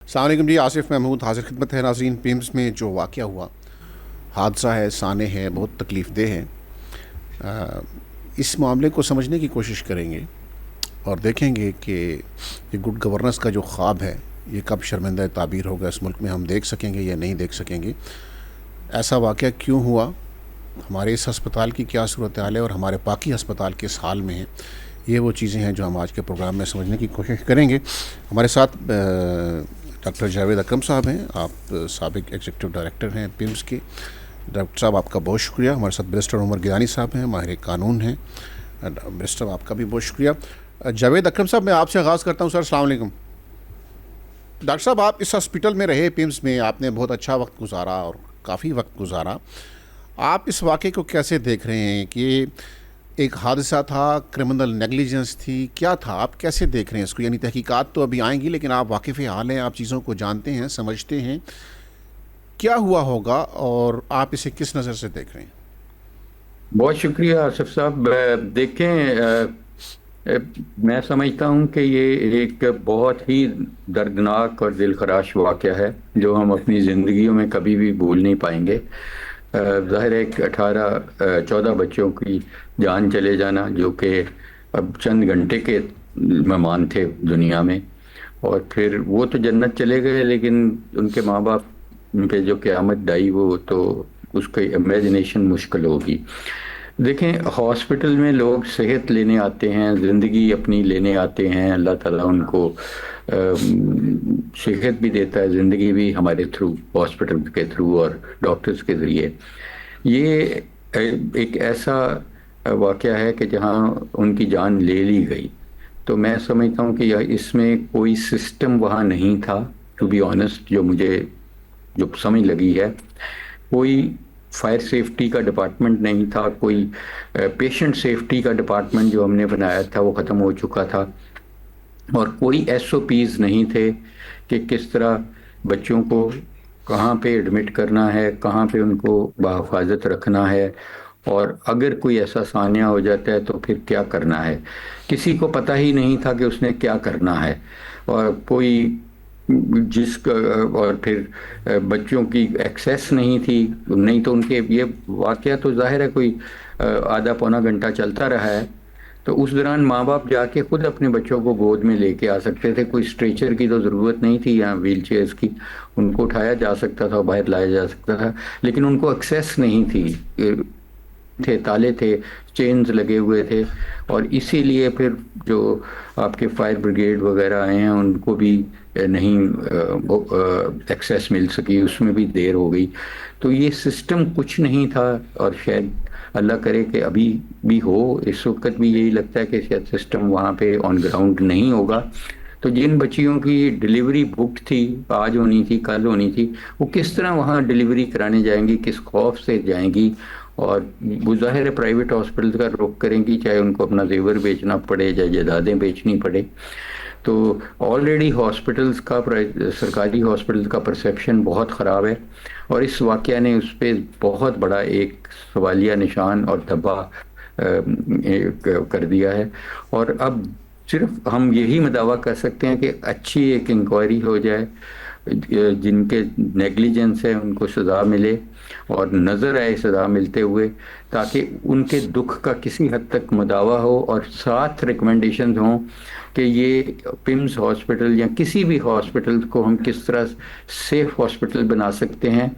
السلام علیکم جی، آصف محمود حاضر خدمت ہے ناظرین۔ پیمز میں جو واقعہ ہوا، حادثہ ہے، سانح ہے، بہت تکلیف دہ ہے۔ اس معاملے کو سمجھنے کی کوشش کریں گے اور دیکھیں گے کہ یہ گڈ گورننس کا جو خواب ہے یہ کب شرمندہ تعبیر ہوگا اس ملک میں، ہم دیکھ سکیں گے یا نہیں دیکھ سکیں گے۔ ایسا واقعہ کیوں ہوا، ہمارے اس ہسپتال کی کیا صورتحال ہے اور ہمارے باقی ہسپتال کس حال میں ہیں، یہ وہ چیزیں ہیں جو ہم آج کے پروگرام میں سمجھنے کی کوشش کریں گے۔ ہمارے ساتھ ڈاکٹر جاوید اکرم صاحب ہیں، آپ سابق ایگزیکٹو ڈائریکٹر ہیں پیمز کے۔ ڈاکٹر صاحب آپ کا بہت شکریہ۔ ہمارے ساتھ بیرسٹر عمر گیلانی صاحب ہیں، ماہر قانون ہیں۔ بیرسٹر آپ کا بھی بہت شکریہ۔ جاوید اکرم صاحب، میں آپ سے آغاز کرتا ہوں۔ سر السلام علیکم۔ ڈاکٹر صاحب، آپ اس ہاسپٹل میں رہے پیمز میں، آپ نے بہت اچھا وقت گزارا اور کافی وقت گزارا۔ آپ اس واقعے کو کیسے دیکھ رہے ہیں کہ ایک حادثہ تھا، کرمنل نیگلیجنس تھی، کیا تھا، آپ کیسے دیکھ رہے ہیں اس کو؟ یعنی تحقیقات تو ابھی آئیں گی لیکن آپ واقف حال ہیں، آپ چیزوں کو جانتے ہیں، سمجھتے ہیں، کیا ہوا ہوگا اور آپ اسے کس نظر سے دیکھ رہے ہیں؟ بہت شکریہ آصف صاحب۔ دیکھیں، میں سمجھتا ہوں کہ یہ ایک بہت ہی دردناک اور دل خراش واقعہ ہے جو ہم اپنی زندگیوں میں کبھی بھی بھول نہیں پائیں گے۔ ظاہر ہے کہ 14 بچوں کی جان چلے جانا، جو کہ اب چند گھنٹے کے مہمان تھے دنیا میں، اور پھر وہ تو جنت چلے گئے، لیکن ان کے ماں باپ پہ جو قیامت ڈائی، وہ تو اس کی امیجنیشن مشکل ہوگی۔ دیکھیں، ہاسپٹل میں لوگ صحت لینے آتے ہیں، زندگی اپنی لینے آتے ہیں، اللہ تعالیٰ ان کو صحت بھی دیتا ہے، زندگی بھی ہمارے تھرو، ہاسپٹل کے تھرو اور ڈاکٹرز کے ذریعے۔ یہ ایک ایسا واقعہ ہے کہ جہاں ان کی جان لے لی گئی، تو میں سمجھتا ہوں کہ اس میں کوئی سسٹم وہاں نہیں تھا، ٹو بی آنیسٹ، جو سمجھ لگی ہے۔ کوئی فائر سیفٹی کا ڈپارٹمنٹ نہیں تھا، کوئی پیشنٹ سیفٹی کا ڈپارٹمنٹ جو ہم نے بنایا تھا وہ ختم ہو چکا تھا، اور کوئی ایس او پیز نہیں تھے کہ کس طرح بچوں کو کہاں پہ ایڈمٹ کرنا ہے، کہاں پہ ان کو بحفاظت رکھنا ہے، اور اگر کوئی ایسا سانحہ ہو جاتا ہے تو پھر کیا کرنا ہے۔ کسی کو پتہ ہی نہیں تھا کہ اس نے کیا کرنا ہے، اور کوئی اور پھر بچوں کی ایکسیس نہیں تھی، نہیں تو ان کے یہ واقعہ تو ظاہر ہے کوئی آدھا پونا گھنٹہ چلتا رہا ہے، تو اس دوران ماں باپ جا کے خود اپنے بچوں کو گود میں لے کے آ سکتے تھے، کوئی اسٹریچر کی تو ضرورت نہیں تھی یا ویل چیئرز کی، ان کو اٹھایا جا سکتا تھا، باہر لایا جا سکتا تھا، لیکن ان کو ایکسیس نہیں تھے، تالے تھے، چینز لگے ہوئے تھے، اور اسی لیے پھر جو آپ کے فائر بریگیڈ وغیرہ آئے ہیں ان کو بھی نہیں ایکسیس مل سکی، اس میں بھی دیر ہو گئی۔ تو یہ سسٹم کچھ نہیں تھا، اور شاید اللہ کرے کہ ابھی بھی ہو، اس وقت بھی یہی لگتا ہے کہ شاید سسٹم وہاں پہ آن گراؤنڈ نہیں ہوگا۔ تو جن بچیوں کی ڈیلیوری بک تھی، آج ہونی تھی، کل ہونی تھی، وہ کس طرح وہاں ڈیلیوری کرانے جائیں گی، کس خوف سے جائیں گی، اور وہ ظاہر ہے پرائیویٹ ہاسپٹل کا رخ کریں گی، چاہے ان کو اپنا زیور بیچنا پڑے، چاہے جائیدادیں بیچنی پڑے۔ تو آلریڈی ہاسپٹلز کا، سرکاری ہاسپٹلز کا پرسیپشن بہت خراب ہے، اور اس واقعہ نے اس پہ بہت بڑا ایک سوالیہ نشان اور دھبا کر دیا ہے۔ اور اب صرف ہم یہی دعویٰ کر سکتے ہیں کہ اچھی ایک انکوائری ہو جائے، جن کے نیگلیجنس ہے ان کو سزا ملے، اور نظر آئے سزا ملتے ہوئے، تاکہ ان کے دکھ کا کسی حد تک مداوع ہو، اور ساتھ ریکمنڈیشنز ہوں کہ یہ پمز ہاسپٹل یا کسی بھی ہاسپٹل کو ہم کس طرح سیف ہاسپٹل بنا سکتے ہیں۔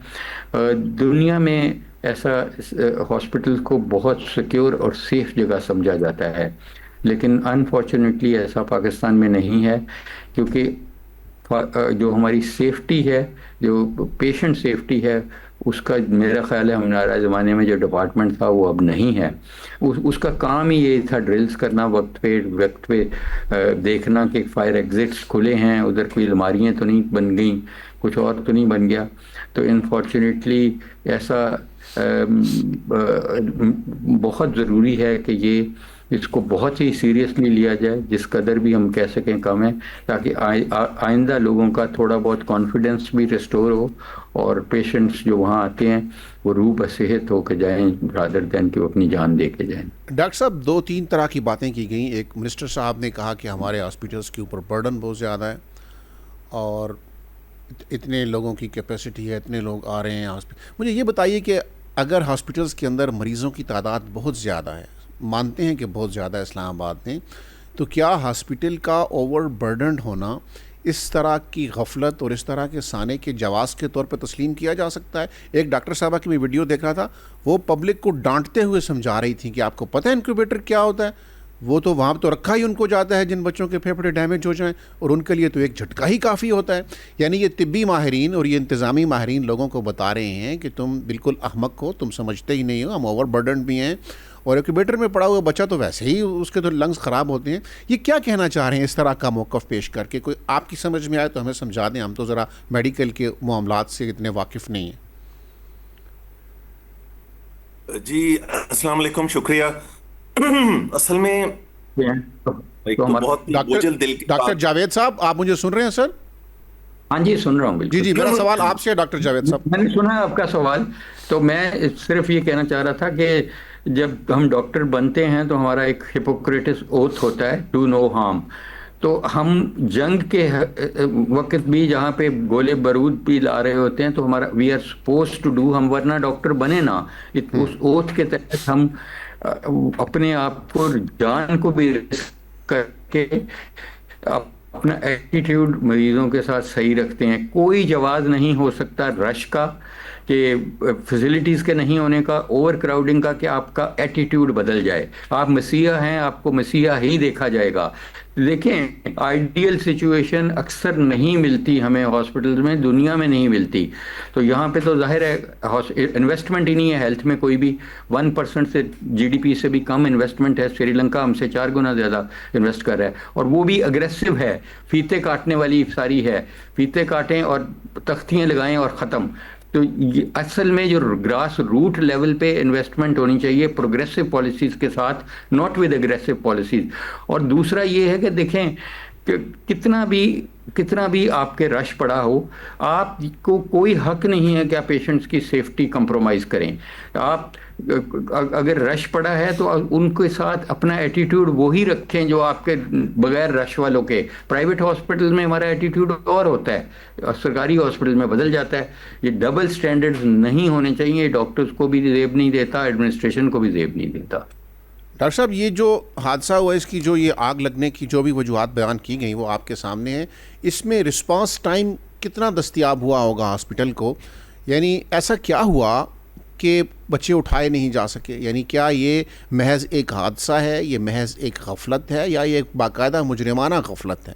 دنیا میں ایسا ہاسپٹل کو بہت سیکیور اور سیف جگہ سمجھا جاتا ہے، لیکن انفارچونیٹلی ایسا پاکستان میں نہیں ہے، کیونکہ جو ہماری سیفٹی ہے، جو پیشنٹ سیفٹی ہے، اس کا میرا خیال ہے ہمارے زمانے میں جو ڈپارٹمنٹ تھا وہ اب نہیں ہے۔ اس کا کام ہی یہ تھا، ڈرلز کرنا، وقت پہ دیکھنا کہ فائر ایگزٹس کھلے ہیں، ادھر کوئی الماریاں تو نہیں بن گئیں، کچھ اور تو نہیں بن گیا۔ تو انفارچونیٹلی ایسا بہت ضروری ہے کہ اس کو بہت ہی سیریسلی لیا جائے، جس قدر بھی ہم کہہ سکیں کم ہے، تاکہ آئندہ لوگوں کا تھوڑا بہت کانفیڈنس بھی ریسٹور ہو، اور پیشنٹس جو وہاں آتے ہیں وہ روح بصحت ہو کے جائیں، رادر دین کہ وہ اپنی جان دے کے جائیں۔ ڈاکٹر صاحب، 2-3 طرح کی باتیں کی گئیں۔ ایک، منسٹر صاحب نے کہا کہ ہمارے ہاسپٹلس کے اوپر برڈن بہت زیادہ ہے، اور اتنے لوگوں کی کیپیسٹی ہے، اتنے لوگ آ رہے ہیں مجھے یہ بتائیے کہ اگر ہاسپٹلس کے اندر مریضوں کی تعداد بہت زیادہ ہے، مانتے ہیں کہ بہت زیادہ ہے اسلام آباد میں، تو کیا ہاسپٹل کا اوور برڈنڈ ہونا اس طرح کی غفلت اور اس طرح کے سانے کے جواز کے طور پہ تسلیم کیا جا سکتا ہے؟ ایک ڈاکٹر صاحبہ کی میں ویڈیو دیکھ رہا تھا، وہ پبلک کو ڈانٹتے ہوئے سمجھا رہی تھیں کہ آپ کو پتہ ہے انکیوبیٹر کیا ہوتا ہے؟ وہ تو وہاں تو رکھا ہی ان کو جاتا ہے جن بچوں کے پھیپھڑے ڈیمیج ہو جائیں، اور ان کے لیے تو ایک جھٹکا ہی کافی ہوتا ہے۔ یعنی یہ طبی ماہرین اور یہ انتظامی ماہرین لوگوں کو بتا رہے ہیں کہ تم بالکل احمق ہو، تم سمجھتے ہی نہیں ہو، ہم اوور برڈنڈ بھی ہیں، اور انکیوبیٹر میں پڑا ہوا بچہ تو ویسے ہی اس کے تو لنگز خراب ہوتے ہیں۔ یہ کیا کہنا چاہ رہے ہیں اس طرح کا موقف پیش کر کے؟ کوئی آپ کی سمجھ میں آئے تو ہمیں سمجھا دیں، ہم تو ذرا میڈیکل کے معاملات سے اتنے واقف نہیں ہیں۔ جی السلام علیکم، شکریہ۔ اصل میں ایک تو بہت بوجھل دل کی ڈاکٹر جاوید صاحب، آپ مجھے سن رہے ہیں سر؟ ہاں جی سن رہا ہوں بالکل۔ جی میرا سوال آپ سے ہے ڈاکٹر جاوید صاحب۔ میں نے سنا آپ کا سوال، تو میں صرف یہ کہنا چاہ رہا تھا کہ جب ہم ڈاکٹر بنتے ہیں تو ہمارا ایک ہپوکریٹس اوتھ ہوتا ہے، ڈو نو ہارم۔ تو ہم جنگ کے وقت بھی جہاں پہ گولے بارود بھی لا رہے ہوتے ہیں تو ہمارا we are suppose to do, ہم ورنہ ڈاکٹر بنے نا، اس اوتھ کے تحت ہم اپنے آپ کو، جان کو بھی رسک کر کے اپنا ایٹیٹیوڈ مریضوں کے ساتھ صحیح رکھتے ہیں۔ کوئی جواز نہیں ہو سکتا رش کا، کہ فیسلٹیز کے نہیں ہونے کا، اوور کراؤڈنگ کا، کہ آپ کا ایٹیٹیوڈ بدل جائے۔ آپ مسیحا ہیں، آپ کو مسیحا ہی دیکھا جائے گا۔ دیکھیں آئیڈیل سچویشن اکثر نہیں ملتی ہمیں ہاسپٹلز میں، دنیا میں نہیں ملتی۔ تو یہاں پہ تو ظاہر ہے انویسٹمنٹ ہی نہیں ہے ہیلتھ میں کوئی بھی، 1% سے جی ڈی پی سے بھی کم انویسٹمنٹ ہے۔ سری لنکا ہم سے 4 گنا زیادہ انویسٹ کر رہا ہے، اور وہ بھی اگریسو ہے، فیتے کاٹنے والی ساری ہے، فیتے کاٹیں اور تختیاں لگائیں اور ختم۔ تو اصل میں جو گراس روٹ لیول پہ انویسٹمنٹ ہونی چاہیے پروگریسو پالیسیز کے ساتھ، ناٹ ود اگریسو پالیسیز۔ اور دوسرا یہ ہے کہ دیکھیں کہ کتنا بھی آپ کے رش پڑا ہو، آپ کو کوئی حق نہیں ہے کہ آپ پیشنٹس کی سیفٹی کمپرومائز کریں۔ آپ اگر رش پڑا ہے تو ان کے ساتھ اپنا ایٹیٹیوڈ وہی رکھیں جو آپ کے بغیر رش والوں کے۔ پرائیویٹ ہاسپٹل میں ہمارا ایٹیٹیوڈ اور ہوتا ہے، سرکاری ہاسپٹل میں بدل جاتا ہے۔ یہ ڈبل سٹینڈرڈز نہیں ہونے چاہیے، ڈاکٹرز کو بھی زیب نہیں دیتا، ایڈمنسٹریشن کو بھی زیب نہیں دیتا۔ ڈاکٹر صاحب یہ جو حادثہ ہوا، اس کی جو یہ آگ لگنے کی جو بھی وجوہات بیان کی گئیں وہ آپ کے سامنے ہیں، اس میں رسپانس ٹائم کتنا دستیاب ہوا ہوگا ہاسپٹل کو؟ یعنی ایسا کیا ہوا کہ بچے اٹھائے نہیں جا سکے؟ یعنی کیا یہ محض ایک حادثہ ہے، یہ محض ایک غفلت ہے، یا یہ ایک باقاعدہ مجرمانہ غفلت ہے؟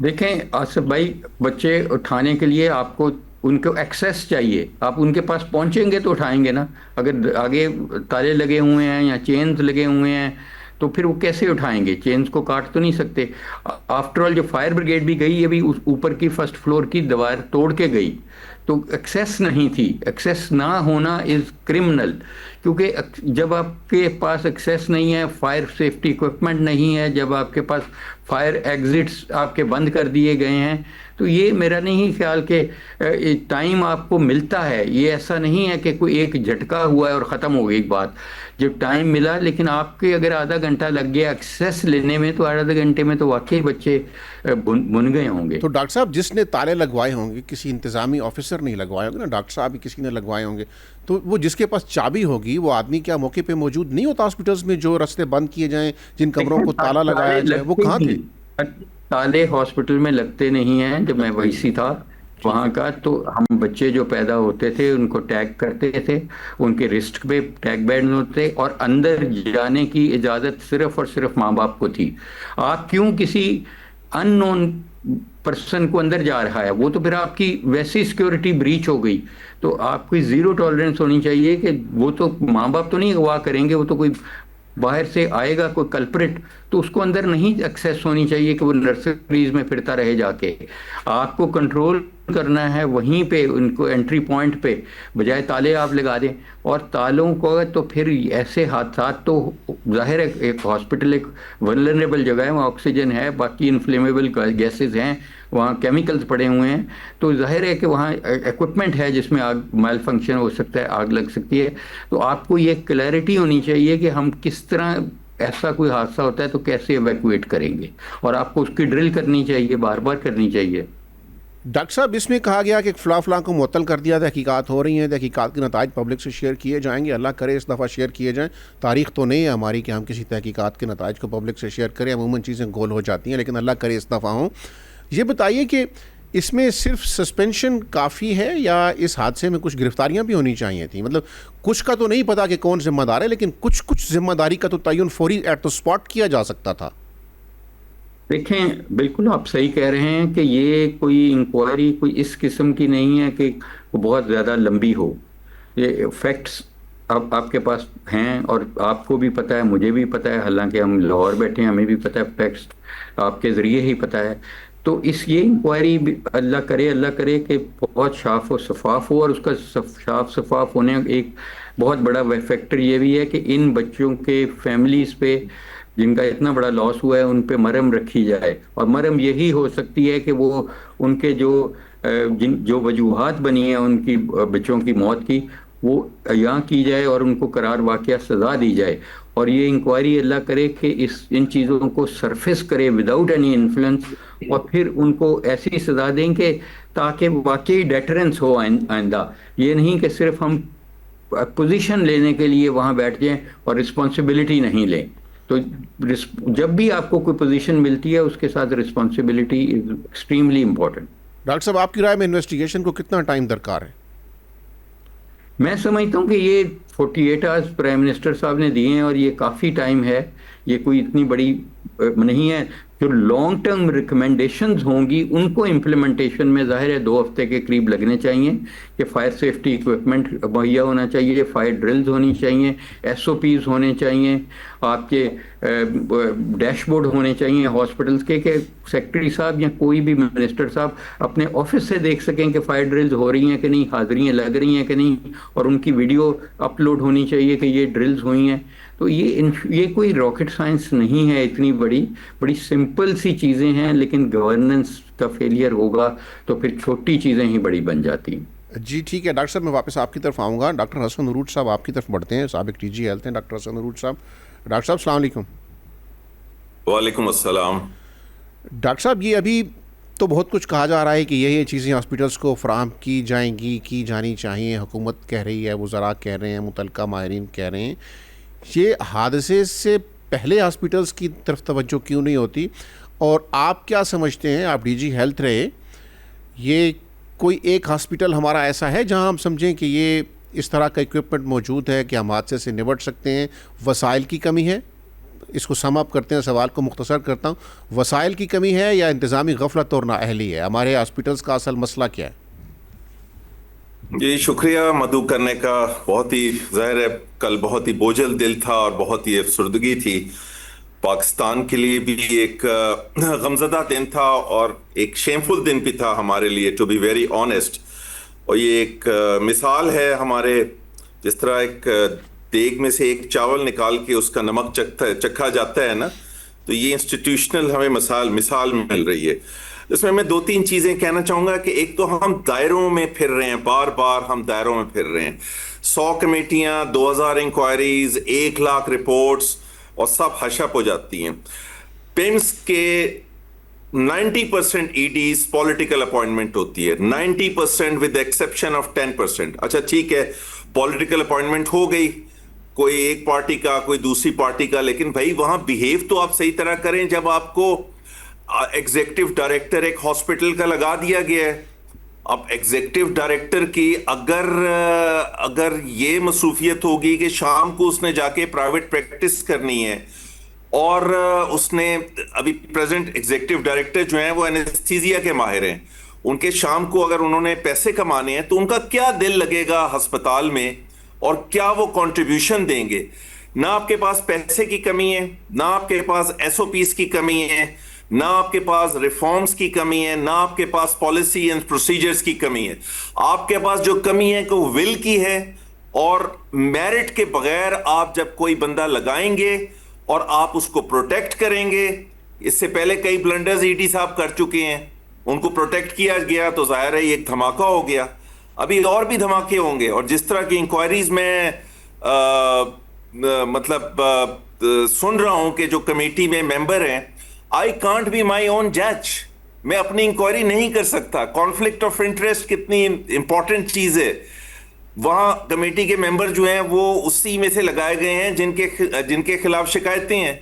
دیکھیں آصف بھائی، بچے اٹھانے کے لیے آپ کو ان کو ایکسیس چاہیے، آپ ان کے پاس پہنچیں گے تو اٹھائیں گے نا۔ اگر آگے تالے لگے ہوئے ہیں یا چینز لگے ہوئے ہیں تو پھر وہ کیسے اٹھائیں گے؟ چینز کو کاٹ تو نہیں سکتے۔ آفٹر آل جو فائر بریگیڈ بھی گئی، ابھی اوپر کی فرسٹ فلور کی دیوار توڑ کے گئی، تو ایکسیس نہیں تھی۔ ایکسیس نہ ہونا از کرمنل، کیونکہ جب آپ کے پاس ایکسیس نہیں ہے، فائر سیفٹی اکوپمنٹ نہیں ہے، جب آپ کے پاس فائر ایگزٹس آپ کے بند کر دیے گئے ہیں، تو یہ میرا نہیں خیال کہ ٹائم آپ کو ملتا ہے۔ یہ ایسا نہیں ہے کہ کوئی ایک جھٹکا ہوا ہے اور ختم ہو گئی ایک بات۔ جب ٹائم ملا، لیکن آپ کے اگر آدھا گھنٹہ لگ گیا ایکسیس لینے میں، تو آدھے گھنٹے میں تو واقعی بچے بن گئے ہوں گے۔ تو ڈاکٹر صاحب جس نے تالے لگوائے ہوں گے، کسی انتظامی آفیسر نہیں لگوائے ہوں گے نا، ڈاکٹر صاحب ہی کسی نے لگوائے ہوں گے، تو وہ جس کے پاس چابی ہوگی وہ آدمی کیا موقع پہ موجود نہیں ہوتا ہاسپٹلس میں؟ جو راستے بند کیے جائیں، جن کمروں کو تالا لگایا جائے، وہ کہاں تھے؟ تالے ہاسپٹل میں لگتے نہیں ہیں۔ جب میں ویسی تھا وہاں کا، تو ہم بچے جو پیدا ہوتے تھے ان کو ٹیگ کرتے تھے، ان کے رسٹ پہ ٹیگ بینڈ ہوتے، اور اندر جانے کی اجازت صرف اور صرف ماں باپ کو تھی۔ آپ کیوں کسی ان نون پرسن کو اندر جا رہا ہے؟ وہ تو پھر آپ کی ویسی سیکیورٹی بریچ ہو گئی۔ تو آپ کی زیرو ٹالرنس ہونی چاہیے کہ وہ تو ماں باپ تو نہیں اغوا کریں گے، وہ تو کوئی باہر سے آئے گا کوئی کلپریٹ، تو اس کو اندر نہیں ایکسیس ہونی چاہیے کہ وہ نرسریز میں پھرتا رہے جا کے۔ آپ کو کنٹرول کرنا ہے وہیں پہ، ان کو انٹری پوائنٹ پہ، بجائے تالے آپ لگا دیں۔ اور تالوں کو تو پھر ایسے حادثات تو ظاہر ہے، ایک ہاسپٹل ایک ولنریبل جگہ ہے، وہاں آکسیجن ہے، باقی انفلیمیبل گیسز ہیں، وہاں کیمیکلز پڑے ہوئے ہیں، تو ظاہر ہے کہ وہاں ایکوپمنٹ ہے جس میں آگ میل فنکشن ہو سکتا ہے، آگ لگ سکتی ہے۔ تو آپ کو یہ کلیئرٹی ہونی چاہیے کہ ہم کس طرح، ایسا کوئی حادثہ ہوتا ہے تو کیسے ایویکویٹ کریں گے، اور آپ کو اس کی ڈرل کرنی چاہیے، بار بار کرنی چاہیے۔ ڈاکٹر صاحب اس میں کہا گیا کہ فلاں کو معطل کر دیا، تحقیقات ہو رہی ہیں، تحقیقات کے نتائج پبلک سے شیئر کیے جائیں گے، اللہ کرے اس دفعہ شیئر کیے جائیں. تاریخ تو نہیں ہے ہماری کہ ہم کسی تحقیقات کے نتائج کو پبلک سے شیئر کریں، عموماً چیزیں گول ہو جاتی ہیں، لیکن اللہ کرے اس دفعہ ہوں. یہ بتائیے کہ اس میں صرف سسپینشن کافی ہے یا اس حادثے میں کچھ گرفتاریاں بھی ہونی چاہیے تھیں؟ مطلب کچھ کا تو نہیں پتا کہ کون ذمہ دار ہے، لیکن کچھ ذمہ داری کا تو تعین فوری ایٹ دا اسپاٹ کیا جا سکتا تھا. دیکھیں بالکل آپ صحیح کہہ رہے ہیں کہ یہ کوئی انکوائری کوئی اس قسم کی نہیں ہے کہ وہ بہت زیادہ لمبی ہو. یہ فیکٹس آپ کے پاس ہیں اور آپ کو بھی پتہ ہے، مجھے بھی پتہ ہے، حالانکہ ہم لاہور بیٹھے ہیں ہمیں بھی پتہ ہے، فیکٹس آپ کے ذریعے ہی پتہ ہے. تو یہ انکوائری اللہ کرے کہ بہت صاف و شفاف ہو. اور اس کا صاف شفاف ہونے ایک بہت بڑا فیکٹر یہ بھی ہے کہ ان بچوں کے فیملیز پہ جن کا اتنا بڑا لاس ہوا ہے ان پہ مرہم رکھی جائے. اور مرہم یہی ہو سکتی ہے کہ وہ ان کے جو وجوہات بنی ہیں ان کی بچوں کی موت کی وہ عیاں کی جائے اور ان کو قرار واقعہ سزا دی جائے. اور یہ انکوائری اللہ کرے کہ ان چیزوں کو سرفیس کرے وداؤٹ اینی انفلوئنس، اور پھر ان کو ایسی سزا دیں کہ تاکہ واقعی ڈیٹرنس ہو آئندہ. یہ نہیں کہ صرف ہم پوزیشن لینے کے لیے وہاں بیٹھ جائیں اور رسپانسبلٹی نہیں لیں. تو جب بھی آپ کو کوئی پوزیشن ملتی ہے اس کے ساتھ responsibility is extremely important. Doctor صاحب آپ کی رائے میں انویسٹیگیشن کو کتنا ٹائم درکار ہے؟ میں سمجھتا ہوں کہ یہ 48 آورز پرائم منسٹر صاحب نے دیے ہیں اور یہ کافی ٹائم ہے. یہ کوئی اتنی بڑی نہیں ہے. جو لانگ ٹرم ریکمنڈیشنز ہوں گی ان کو امپلیمنٹیشن میں ظاہر ہے 2 ہفتے کے قریب لگنے چاہیے. کہ فائر سیفٹی اکوپمنٹ مہیا ہونا چاہیے، فائر ڈرلز ہونی چاہیے، SOPs ہونے چاہیے، آپ کے ڈیش بورڈ ہونے چاہیے ہاسپٹلس کے، کہ سیکرٹری صاحب یا کوئی بھی منسٹر صاحب اپنے آفس سے دیکھ سکیں کہ فائر ڈرلز ہو رہی ہیں کہ نہیں، حاضریاں لگ رہی ہیں کہ نہیں، اور ان کی ویڈیو اپلوڈ ہونی چاہیے کہ یہ ڈرلز ہوئی ہیں. تو یہ کوئی راکٹ سائنس نہیں ہے، اتنی بڑی سمپل سی چیزیں ہیں، لیکن گورننس کا فیلئر ہوگا تو پھر چھوٹی چیزیں ہی بڑی بن جاتی ہیں. جی ٹھیک ہے ڈاکٹر صاحب، میں واپس آپ کی طرف آؤں گا. ڈاکٹر حسن عروج صاحب آپ کی طرف بڑھتے ہیں، سابق TG ہیلتھ ہیں ڈاکٹر حسن عروج صاحب. ڈاکٹر صاحب السلام علیکم. وعلیکم السلام. ڈاکٹر صاحب یہ ابھی تو بہت کچھ کہا جا رہا ہے کہ یہ چیزیں ہاسپٹلس کو فراہم کی جائیں گی، کی جانی چاہیے، حکومت کہہ رہی ہے، وزراء کہہ رہے ہیں، متعلقہ ماہرین کہہ رہے ہیں. یہ حادثے سے پہلے ہاسپٹلس کی طرف توجہ کیوں نہیں ہوتی؟ اور آپ کیا سمجھتے ہیں، آپ DG ہیلتھ رہے، یہ کوئی ایک ہاسپٹل ہمارا ایسا ہے جہاں ہم سمجھیں کہ یہ اس طرح کا اکوپمنٹ موجود ہے کہ ہم حادثے سے نمٹ سکتے ہیں؟ وسائل کی کمی ہے؟ اس کو سم اپ کرتے ہیں، سوال کو مختصر کرتا ہوں. وسائل کی کمی ہے یا انتظامی غفلت اور نااہلی ہے؟ ہمارے ہاسپٹلس کا اصل مسئلہ کیا ہے؟ جی شکریہ مدعو کرنے کا. بہت ہی ظاہر ہے کل بہت ہی بوجھل دل تھا اور بہت ہی افسردگی تھی. پاکستان کے لیے بھی ایک غمزدہ دن تھا اور ایک شیمفل دن بھی تھا ہمارے لیے، ٹو بی ویری آنیسٹ. اور یہ ایک مثال ہے ہمارے، جس طرح ایک دیگ میں سے ایک چاول نکال کے اس کا نمک چکھا جاتا ہے نا، تو یہ انسٹیٹیوشنل ہمیں مثال مل رہی ہے. اس میں 2-3 چیزیں کہنا چاہوں گا. کہ ایک تو ہم دائروں میں پھر رہے ہیں، بار بار ہم دائروں میں پھر رہے ہیں. 100 کمیٹیاں، 2000 انکوائریز، 1 لاکھ رپورٹس، اور سب ہشپ ہو جاتی ہیں. پمس کے 90% EDs پولیٹیکل اپوائنٹمنٹ ہوتی ہے، 90% ود ایکسیپشن آف 10%. اچھا ٹھیک ہے، پولیٹیکل اپوائنٹمنٹ ہو گئی، کوئی ایک پارٹی کا، کوئی دوسری پارٹی کا، لیکن بھائی وہاں بیہیو تو آپ صحیح طرح کریں. جب آپ کو ایگزیکٹو ڈائریکٹر ایک ہاسپٹل کا لگا دیا گیا ہے، اب ایگزیکٹو ڈائریکٹر کی اگر یہ مصروفیت ہوگی کہ شام کو اس نے جا کے پرائیویٹ پریکٹس کرنی ہے، اور اس نے ابھی پریزنٹ ایگزیکٹو ڈائریکٹر جو ہیں وہ اینستھیزیا کے ماہر ہیں، ان کے شام کو اگر انہوں نے پیسے کمانے ہیں تو ان کا کیا دل لگے گا ہسپتال میں، اور کیا وہ کنٹریبیوشن دیں گے؟ نہ آپ کے پاس پیسے کی کمی ہے، نہ آپ کے پاس SOPs کی کمی ہے، نہ آپ کے پاس ریفارمز کی کمی ہے، نہ آپ کے پاس پالیسی اینڈ پروسیجرز کی کمی ہے. آپ کے پاس جو کمی ہے وہ ول کی ہے. اور میرٹ کے بغیر آپ جب کوئی بندہ لگائیں گے اور آپ اس کو پروٹیکٹ کریں گے، اس سے پہلے کئی بلنڈرز ED صاحب کر چکے ہیں، ان کو پروٹیکٹ کیا گیا تو ظاہر ہے یہ ایک دھماکہ ہو گیا. ابھی اور بھی دھماکے ہوں گے. اور جس طرح کی انکوائریز میں مطلب سن رہا ہوں کہ جو کمیٹی میں ممبر ہیں، I can't be my own judge. میں اپنی انکوائری نہیں کر سکتا. کانفلکٹ آف انٹرسٹ کتنی امپورٹنٹ چیز ہے. وہاں کمیٹی کے ممبر جو ہیں وہ اسی میں سے لگائے گئے ہیں جن کے خلاف شکایتیں ہیں.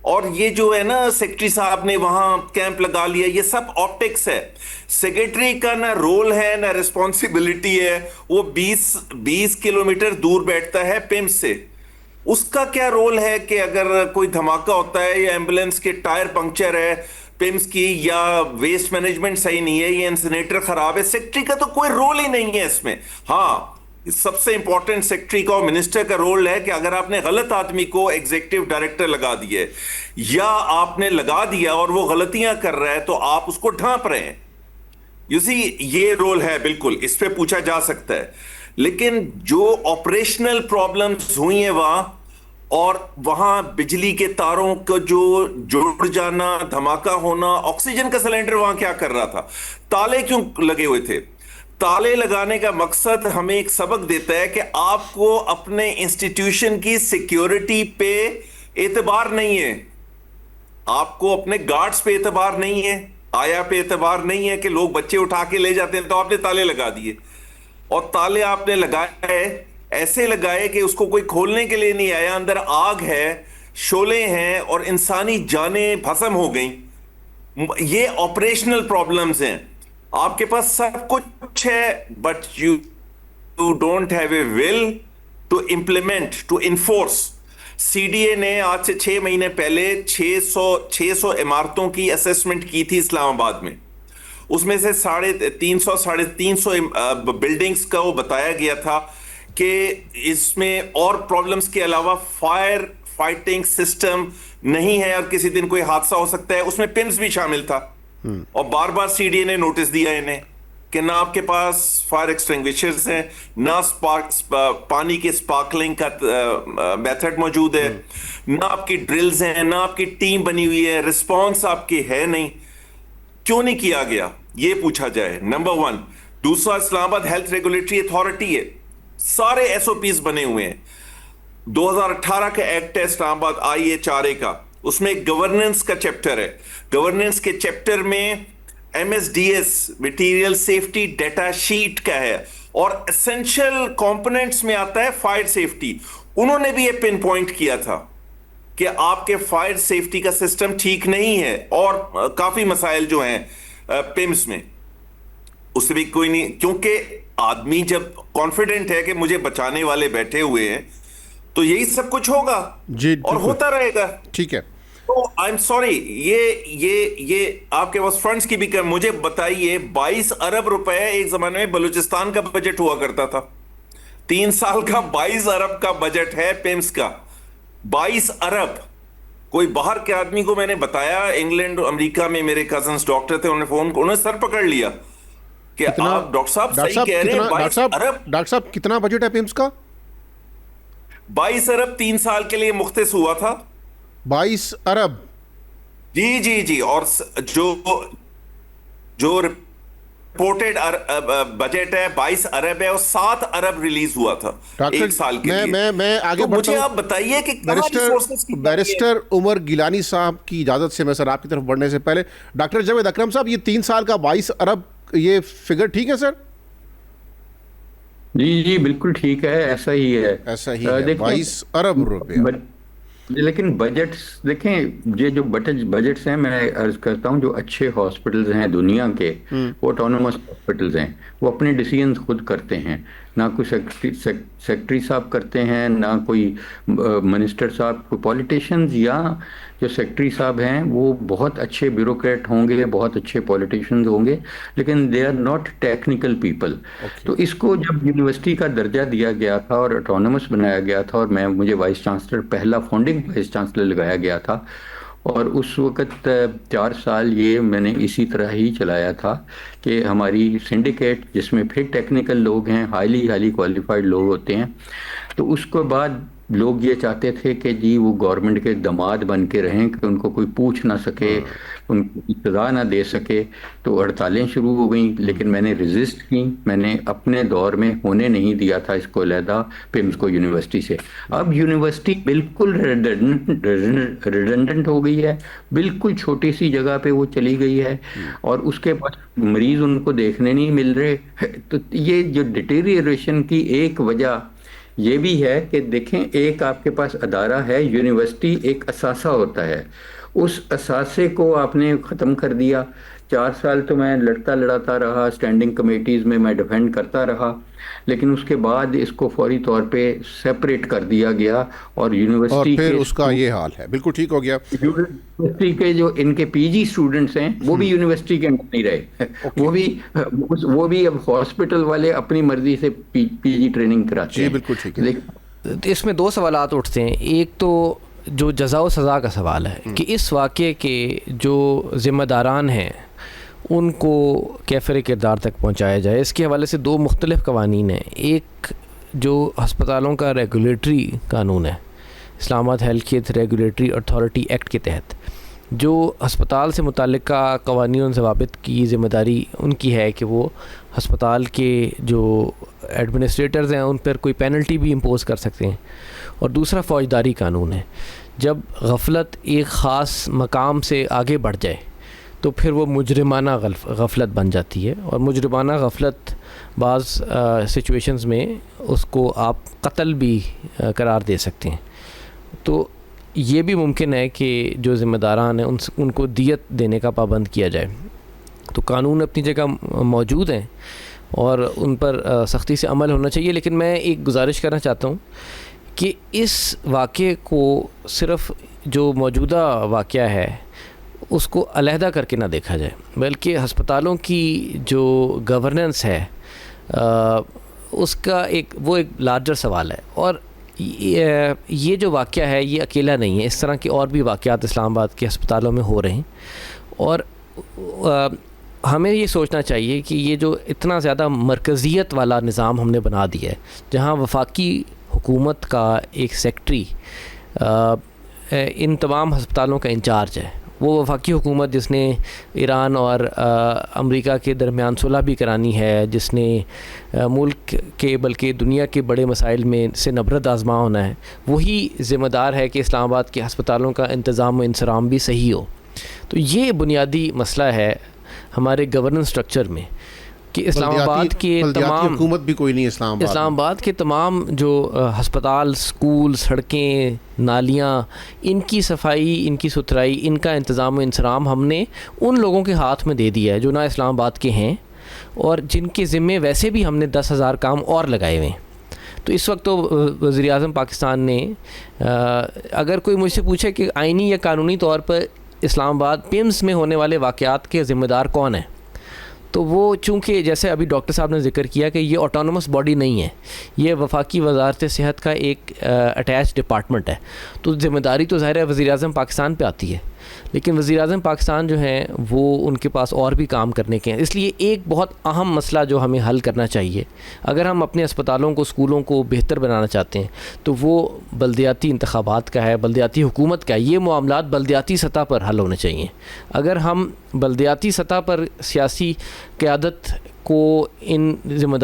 اور یہ جو ہے نا سیکرٹری صاحب نے وہاں کیمپ لگا لیا, یہ سب آپٹکس ہے. سیکرٹری کا نہ رول ہے نہ ریسپانسبلٹی ہے. وہ 20 کلومیٹر دور بیٹھتا ہے پیمس سے. اس کا کیا رول ہے کہ اگر کوئی دھماکہ ہوتا ہے یا ایمبولینس کے ٹائر پنکچر ہے پیمس کی, یا ویسٹ مینجمنٹ صحیح نہیں ہے, یا انسینیٹر خراب ہے, سیکرٹری کا تو کوئی رول ہی نہیں ہے اس میں. ہاں, سب سے امپورٹنٹ سیکرٹری کا اور منسٹر کا رول ہے کہ اگر آپ نے غلط آدمی کو ایگزیکٹو ڈائریکٹر لگا دیے یا آپ نے لگا دیا اور وہ غلطیاں کر رہا ہے تو آپ اس کو ڈھانپ رہے ہیں. یو سی, یہ رول ہے, بالکل اس پہ پوچھا جا سکتا ہے. لیکن جو آپریشنل پرابلمز ہوئی ہیں وہاں, اور وہاں بجلی کے تاروں کو جو جڑ جانا, دھماکہ ہونا, آکسیجن کا سلنڈر وہاں کیا کر رہا تھا, تالے کیوں لگے ہوئے تھے. تالے لگانے کا مقصد ہمیں ایک سبق دیتا ہے کہ آپ کو اپنے انسٹیٹیوشن کی سیکیورٹی پہ اعتبار نہیں ہے, آپ کو اپنے گارڈز پہ اعتبار نہیں ہے, آیا پہ اعتبار نہیں ہے کہ لوگ بچے اٹھا کے لے جاتے ہیں تو آپ نے تالے لگا دیے. اور تالے آپ نے لگائے ایسے لگائے کہ اس کو کوئی کھولنے کے لیے نہیں آیا, اندر آگ ہے, شعلے ہیں, اور انسانی جانیں بھسم ہو گئیں. یہ آپریشنل پرابلمز ہیں. آپ کے پاس سب کچھ ہے but you don't have a will to implement, to enforce. C D A نے آج سے 6 مہینے پہلے 600 عمارتوں کی اسیسمنٹ کی تھی اسلام آباد میں. اس میں سے 350 بلڈنگز کا وہ بتایا گیا تھا کہ اس میں اور پرابلمز کے علاوہ فائر فائٹنگ سسٹم نہیں ہے اور کسی دن کوئی حادثہ ہو سکتا ہے. اس میں پمز بھی شامل تھا. اور بار بار سی ڈی اے نے نوٹس دیا انہیں کہ نہ آپ کے پاس فائر ایکسٹنگوشرز ہیں, نہ پانی کے سپارکلنگ کا میتھڈ موجود ہے, نہ آپ کی ڈرلز ہیں, نہ آپ کی ٹیم بنی ہوئی ہے, رسپانس آپ کی ہے نہیں. کیوں نہیں کیا گیا یہ پوچھا جائے, نمبر 1. دوسرا, اسلام آباد ہیلتھ ریگولیٹری اتھارٹی ہے, سارے ایس او پیز بنے ہوئے ہیں. 2018 کا ایکٹ ہے اسلام آباد IHRA کا, اس میں ایک گورننس کا چیپٹر ہے. گورننس کے چیپٹر میں MSDS material safety data sheet کا ہے, اور اسینشل کمپوننٹس میں آتا ہے فائر سیفٹی. انہوں نے بھی یہ پن پوائنٹ کیا تھا کہ آپ کے فائر سیفٹی کا سسٹم ٹھیک نہیں ہے, اور کافی مسائل جو ہیں پمس میں, اس سے بھی کوئی نہیں. کیونکہ آدمی جب کانفیڈنٹ ہے کہ مجھے بچانے والے بیٹھے ہوئے ہیں تو یہی سب کچھ ہوگا اور ہوتا رہے گا. ٹھیک ہے, تو آئی ایم سوری, یہ آپ کے پاس فنڈز کی بھی مجھے بتائیے. 22 ارب روپے ایک زمانے میں بلوچستان کا بجٹ ہوا کرتا تھا. 3 سال کا 22 ارب کا بجٹ ہے پیمس کا. 22 ارب. کوئی باہر کے آدمی کو میں نے بتایا, انگلینڈ امریکہ میں میرے کزنز ڈاکٹر تھے, انہوں نے فون کو انہوں نے سر پکڑ لیا کہ آپ ڈاکٹر صاحب صحیح کہہ رہے ہیں. 22 ارب. ڈاکٹر صاحب کتنا بجٹ ہے پیمس کا؟ 22 ارب 3 سال کے لیے مختص ہوا تھا. 22 ارب. جی. اور جو رپورٹڈ بجٹ ہے 22 ارب ہے, اور 7 ارب ریلیز ہوا تھا ایک سال کے لیے. میں آگے بڑھتا ہوں. مجھے آپ بتائیے کہ بیرسٹر عمر گیلانی صاحب کی اجازت سے میں سر آپ کی طرف بڑھنے سے پہلے ڈاکٹر جاوید اکرم صاحب, یہ 3 سال کا 22 ارب یہ فگر ٹھیک ہے سر؟ جی بالکل ٹھیک ہے, ایسا ہی ہے. 22 ارب روپے. لیکن بجٹس دیکھیں, یہ جو بجٹس ہیں, میں عرض کرتا ہوں, جو اچھے ہاسپٹلز ہیں دنیا کے وہ آٹونومس ہاسپٹلز ہیں, وہ اپنے ڈیسیژنز خود کرتے ہیں. نہ کوئی سیکرٹری صاحب کرتے ہیں, نہ کوئی منسٹر صاحب. کوئی پولیٹیشنز یا جو سیکرٹری صاحب ہیں وہ بہت اچھے بیوروکریٹ ہوں گے, بہت اچھے پولیٹیشنز ہوں گے, لیکن they are not technical people. تو اس کو جب یونیورسٹی کا درجہ دیا گیا تھا اور آٹونومس بنایا گیا تھا, اور مجھے وائس چانسلر, پہلا فاؤنڈنگ وائس چانسلر لگایا گیا تھا, اور اس وقت 4 سال یہ میں نے اسی طرح ہی چلایا تھا کہ ہماری سنڈیکیٹ, جس میں پھر ٹیکنیکل لوگ ہیں, ہائیلی کوالیفائڈ لوگ ہوتے ہیں, تو اس کے بعد لوگ یہ چاہتے تھے کہ جی وہ گورنمنٹ کے دماد بن کے رہیں کہ ان کو کوئی پوچھ نہ سکے، ان کو سزا نہ دے سکے، تو ہڑتالیں شروع ہو گئیں، لیکن میں نے ریزسٹ کی، میں نے اپنے دور میں ہونے نہیں دیا تھا اس کو علیحدہ پیمز کو یونیورسٹی سے۔ اب یونیورسٹی بالکل ریڈنڈنٹ ہو گئی ہے، بالکل چھوٹی سی جگہ پہ وہ چلی گئی ہے، اور اس کے بعد مریض ان کو دیکھنے نہیں مل رہے۔ تو یہ جو ڈیٹیریشن کی ایک وجہ یہ بھی ہے کہ دیکھیں، ایک آپ کے پاس ادارہ ہے، یونیورسٹی ایک اثاثہ ہوتا ہے، اس اثاثے کو آپ نے ختم کر دیا۔ 4 سال تو میں لڑتا رہا، اسٹینڈنگ کمیٹیز میں ڈیفینڈ کرتا رہا، لیکن اس کے بعد اس کو فوری طور پہ سیپریٹ کر دیا گیا، اور یونیورسٹی پھر اس کا یہ حال ہے، بالکل ٹھیک ہو گیا۔ یونیورسٹی کے جو ان کے پی جی اسٹوڈنٹس ہیں وہ بھی یونیورسٹی کے اندر نہیں رہے، وہ بھی اب ہاسپٹل والے اپنی مرضی سے پی جی ٹریننگ کراتے ہیں۔ جی بالکل ٹھیک ہے۔ اس میں 2 سوالات اٹھتے ہیں۔ ایک تو جو جزا و سزا کا سوال ہے کہ اس واقعے کے جو ذمہ داران ہیں ان کو کیفر کردار تک پہنچایا جائے۔ اس کے حوالے سے 2 مختلف قوانین ہیں۔ ایک جو ہسپتالوں کا ریگولیٹری قانون ہے، اسلام آباد health care regulatory authority act کے تحت، جو ہسپتال سے متعلقہ قوانین و ضوابط کی ذمہ داری ان کی ہے کہ وہ ہسپتال کے جو ایڈمنسٹریٹرز ہیں ان پر کوئی پینلٹی بھی امپوز کر سکتے ہیں۔ اور دوسرا فوجداری قانون ہے، جب غفلت ایک خاص مقام سے آگے بڑھ جائے تو پھر وہ مجرمانہ غفلت بن جاتی ہے، اور مجرمانہ غفلت بعض سچویشنز میں اس کو آپ قتل بھی قرار دے سکتے ہیں۔ تو یہ بھی ممکن ہے کہ جو ذمہ داران ہیں ان کو دیت دینے کا پابند کیا جائے۔ تو قانون اپنی جگہ موجود ہیں اور ان پر سختی سے عمل ہونا چاہیے، لیکن میں ایک گزارش کرنا چاہتا ہوں کہ اس واقعے کو صرف جو موجودہ واقعہ ہے اس کو علیحدہ کر کے نہ دیکھا جائے، بلکہ ہسپتالوں کی جو گورننس ہے اس کا ایک لارجر سوال ہے۔ اور یہ جو واقعہ ہے یہ اکیلا نہیں ہے، اس طرح کے اور بھی واقعات اسلام آباد کے ہسپتالوں میں ہو رہے ہیں، اور ہمیں یہ سوچنا چاہیے کہ یہ جو اتنا زیادہ مرکزیت والا نظام ہم نے بنا دیا ہے، جہاں وفاقی حکومت کا ایک سیکٹری ان تمام ہسپتالوں کا انچارج ہے، وہ وفاقی حکومت جس نے ایران اور امریکہ کے درمیان صلح بھی کرانی ہے، جس نے ملک کے بلکہ دنیا کے بڑے مسائل میں سے نبرد آزما ہونا ہے، وہی ذمہ دار ہے کہ اسلام آباد کے ہسپتالوں کا انتظام و انصرام بھی صحیح ہو۔ تو یہ بنیادی مسئلہ ہے ہمارے گورننس سٹرکچر میں کہ اسلام آباد کے تمام حکومت بھی کوئی نہیں، اسلام آباد کے تمام جو ہسپتال، سکول، سڑکیں، نالیاں، ان کی صفائی، ان کی ستھرائی، ان کا انتظام و انصرام ہم نے ان لوگوں کے ہاتھ میں دے دیا ہے جو نہ اسلام آباد کے ہیں اور جن کے ذمے ویسے بھی ہم نے 10,000 کام اور لگائے ہوئے ہیں۔ تو اس وقت تو وزیر اعظم پاکستان نے اگر کوئی مجھ سے پوچھے کہ آئینی یا قانونی طور پر اسلام آباد پیمز میں ہونے والے واقعات کے ذمہ دار کون ہیں، تو وہ چونکہ جیسے ابھی ڈاکٹر صاحب نے ذکر کیا کہ یہ آٹونومس باڈی نہیں ہے، یہ وفاقی وزارت صحت کا ایک اٹیچ ڈپارٹمنٹ ہے، تو ذمہ داری تو ظاہر ہے وزیر اعظم پاکستان پہ آتی ہے، لیکن وزیر اعظم پاکستان جو ہیں وہ ان کے پاس اور بھی کام کرنے کے ہیں۔ اس لیے ایک بہت اہم مسئلہ جو ہمیں حل کرنا چاہیے، اگر ہم اپنے اسپتالوں کو، اسکولوں کو بہتر بنانا چاہتے ہیں، تو وہ بلدیاتی انتخابات کا ہے، بلدیاتی حکومت کا ہے۔ یہ معاملات بلدیاتی سطح پر حل ہونے چاہیے۔ اگر ہم بلدیاتی سطح پر سیاسی قیادت کو یہ ذمہ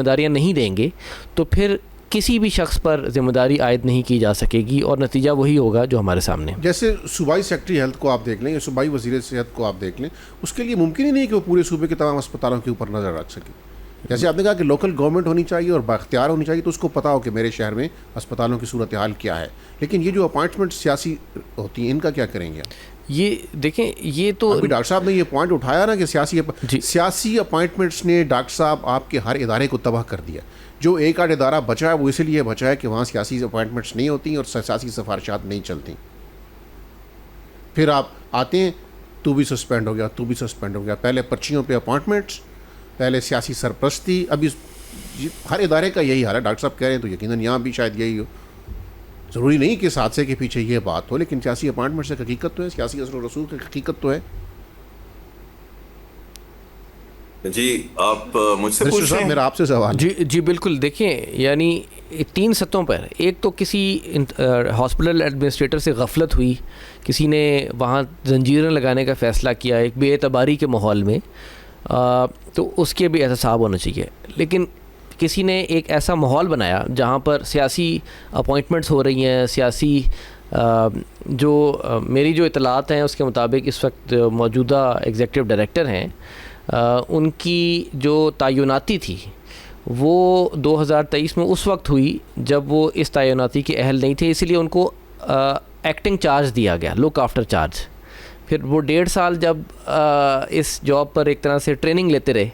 داریاں نہیں دیں گے تو پھر کسی بھی شخص پر ذمہ داری عائد نہیں کی جا سکے گی، اور نتیجہ وہی ہوگا جو ہمارے سامنے۔ جیسے صوبائی سیکٹری ہیلتھ کو آپ دیکھ لیں یا صوبائی وزیر صحت کو آپ دیکھ لیں، اس کے لیے ممکن ہی نہیں کہ وہ پورے صوبے کے تمام اسپتالوں کے اوپر نظر رکھ سکے۔ جیسے آپ نے کہا کہ لوکل گورنمنٹ ہونی چاہیے اور بااختیار ہونی چاہیے، تو اس کو پتہ ہو کہ میرے شہر میں اسپتالوں کی صورتحال کیا ہے، لیکن یہ جو اپوائنٹمنٹ سیاسی ہوتی ہیں ان کا کیا کریں گے؟ یہ دیکھیں، یہ تو ابھی ڈاکٹر صاحب نے یہ پوائنٹ اٹھایا نا کہ سیاسی اپوائنٹمنٹس نے ڈاکٹر صاحب آپ کے ہر ادارے کو تباہ کر دیا۔ جو ایک آدھ ادارہ بچا ہے وہ اسی لیے بچا ہے کہ وہاں سیاسی اپوائنٹمنٹس نہیں ہوتی اور سیاسی سفارشات نہیں چلتی۔ پھر آپ آتے ہیں تو بھی سسپینڈ ہو گیا، تو بھی سسپینڈ ہو گیا، پہلے پرچیوں پہ اپوائنٹمنٹس، پہلے سیاسی سرپرستی، ابھی ہر ادارے کا یہی حال ہے۔ ڈاکٹر صاحب کہہ رہے ہیں تو یقیناً یہاں بھی شاید یہی ہو۔ ضروری نہیں کہ اس حادثے کے پیچھے یہ بات ہو، لیکن سیاسی اپوائنٹمنٹس ایک حقیقت تو ہے، سیاسی اثر و رسوخ ایک حقیقت تو ہے۔ جی آپ مجھ سے رشید پوچھ رہے صاحب ہیں؟ میرا آپ سے سوال ہے. جی بالکل. دیکھیں یعنی 3 سطحوں پر، ایک تو کسی ہاسپٹل ایڈمنسٹریٹر سے غفلت ہوئی، کسی نے وہاں زنجیریں لگانے کا فیصلہ کیا ایک بے اعتباری کے ماحول میں، تو اس کے بھی احتساب ہونا چاہیے. لیکن کسی نے ایک ایسا ماحول بنایا جہاں پر سیاسی اپوائنٹمنٹس ہو رہی ہیں، سیاسی جو میری جو اطلاعات ہیں اس کے مطابق اس وقت موجودہ ایگزیکٹو ڈائریکٹر ہیں، ان کی جو تعیناتی تھی وہ 2023 میں اس وقت ہوئی جب وہ اس تعیناتی کے اہل نہیں تھے، اسی لیے ان کو ایکٹنگ چارج دیا گیا، لک آفٹر چارج. پھر وہ 1.5 سال جب اس جاب پر ایک طرح سے ٹریننگ لیتے رہے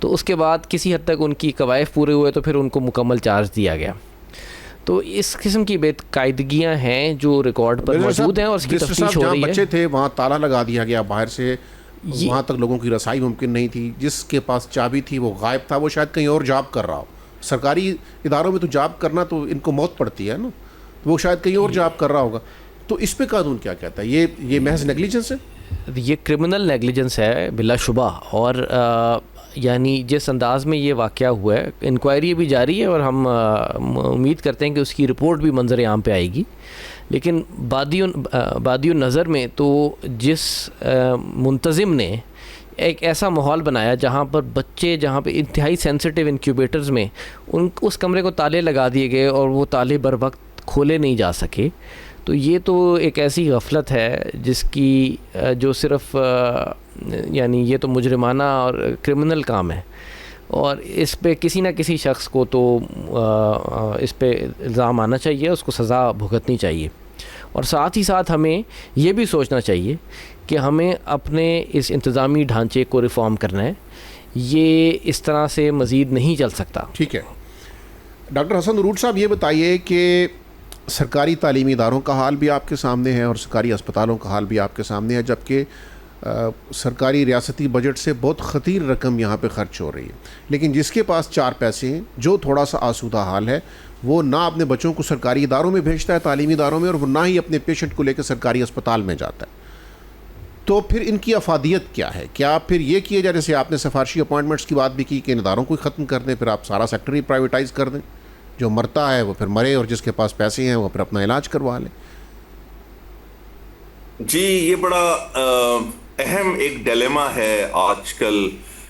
تو اس کے بعد کسی حد تک ان کی قوائف پورے ہوئے تو پھر ان کو مکمل چارج دیا گیا. تو اس قسم کی بے قاعدگیاں ہیں جو ریکارڈ پر موجود ہیں اور اس کی تفتیش ہو رہی ہے. بچے تھے وہاں تالا لگا دیا گیا باہر سے، وہاں تک لوگوں کی رسائی ممکن نہیں تھی. جس کے پاس چابی تھی وہ غائب تھا، وہ شاید کہیں اور جاب کر رہا ہو. سرکاری اداروں میں تو جاب کرنا تو ان کو موت پڑتی ہے نا، وہ شاید کہیں اور جاب کر رہا ہوگا. تو اس پہ قانون کیا کہتا ہے؟ یہ محض نیگلیجنس ہے، یہ کرمنل نیگلیجنس ہے بلا شبہ. اور یعنی جس انداز میں یہ واقعہ ہوا ہے، انکوائری بھی جاری ہے اور ہم امید کرتے ہیں کہ اس کی رپورٹ بھی منظر عام پہ آئے گی. لیکن بادی نظر میں تو جس منتظم نے ایک ایسا ماحول بنایا جہاں پر بچے، جہاں پہ انتہائی سینسٹیو انکیوبیٹرز میں اس کمرے کو تالے لگا دیے گئے اور وہ تالے بر وقت کھولے نہیں جا سکے، تو یہ تو ایک ایسی غفلت ہے جس کی جو صرف یعنی یہ تو مجرمانہ اور کرمنل کام ہے. اور اس پہ کسی نہ کسی شخص کو تو اس پہ الزام آنا چاہیے، اس کو سزا بھگتنی چاہیے. اور ساتھ ہی ساتھ ہمیں یہ بھی سوچنا چاہیے کہ ہمیں اپنے اس انتظامی ڈھانچے کو ریفارم کرنا ہے. یہ اس طرح سے مزید نہیں چل سکتا. ٹھیک ہے. ڈاکٹر حسن درود صاحب یہ بتائیے کہ سرکاری تعلیمی اداروں کا حال بھی آپ کے سامنے ہے اور سرکاری اسپتالوں کا حال بھی آپ کے سامنے ہے، جبکہ سرکاری ریاستی بجٹ سے بہت خطیر رقم یہاں پہ خرچ ہو رہی ہے. لیکن جس کے پاس 4 پیسے ہیں، جو تھوڑا سا آسودہ حال ہے، وہ نہ اپنے بچوں کو سرکاری اداروں میں بھیجتا ہے، تعلیمی اداروں میں، اور وہ نہ ہی اپنے پیشنٹ کو لے کے سرکاری اسپتال میں جاتا ہے. تو پھر ان کی افادیت کیا ہے؟ کیا پھر یہ کیے جائے، جیسے آپ نے سفارشی اپوائنٹمنٹس کی بات بھی کی، کہ ان اداروں کو ختم کر دیں، پھر آپ سارا سیکٹر ہی پرائیویٹائز کر دیں، جو مرتا ہے وہ پھر مرے اور جس کے پاس پیسے ہیں وہ پھر اپنا علاج کروا لیں. جی یہ بڑا اہم ایک ڈیلیما ہے آج کل.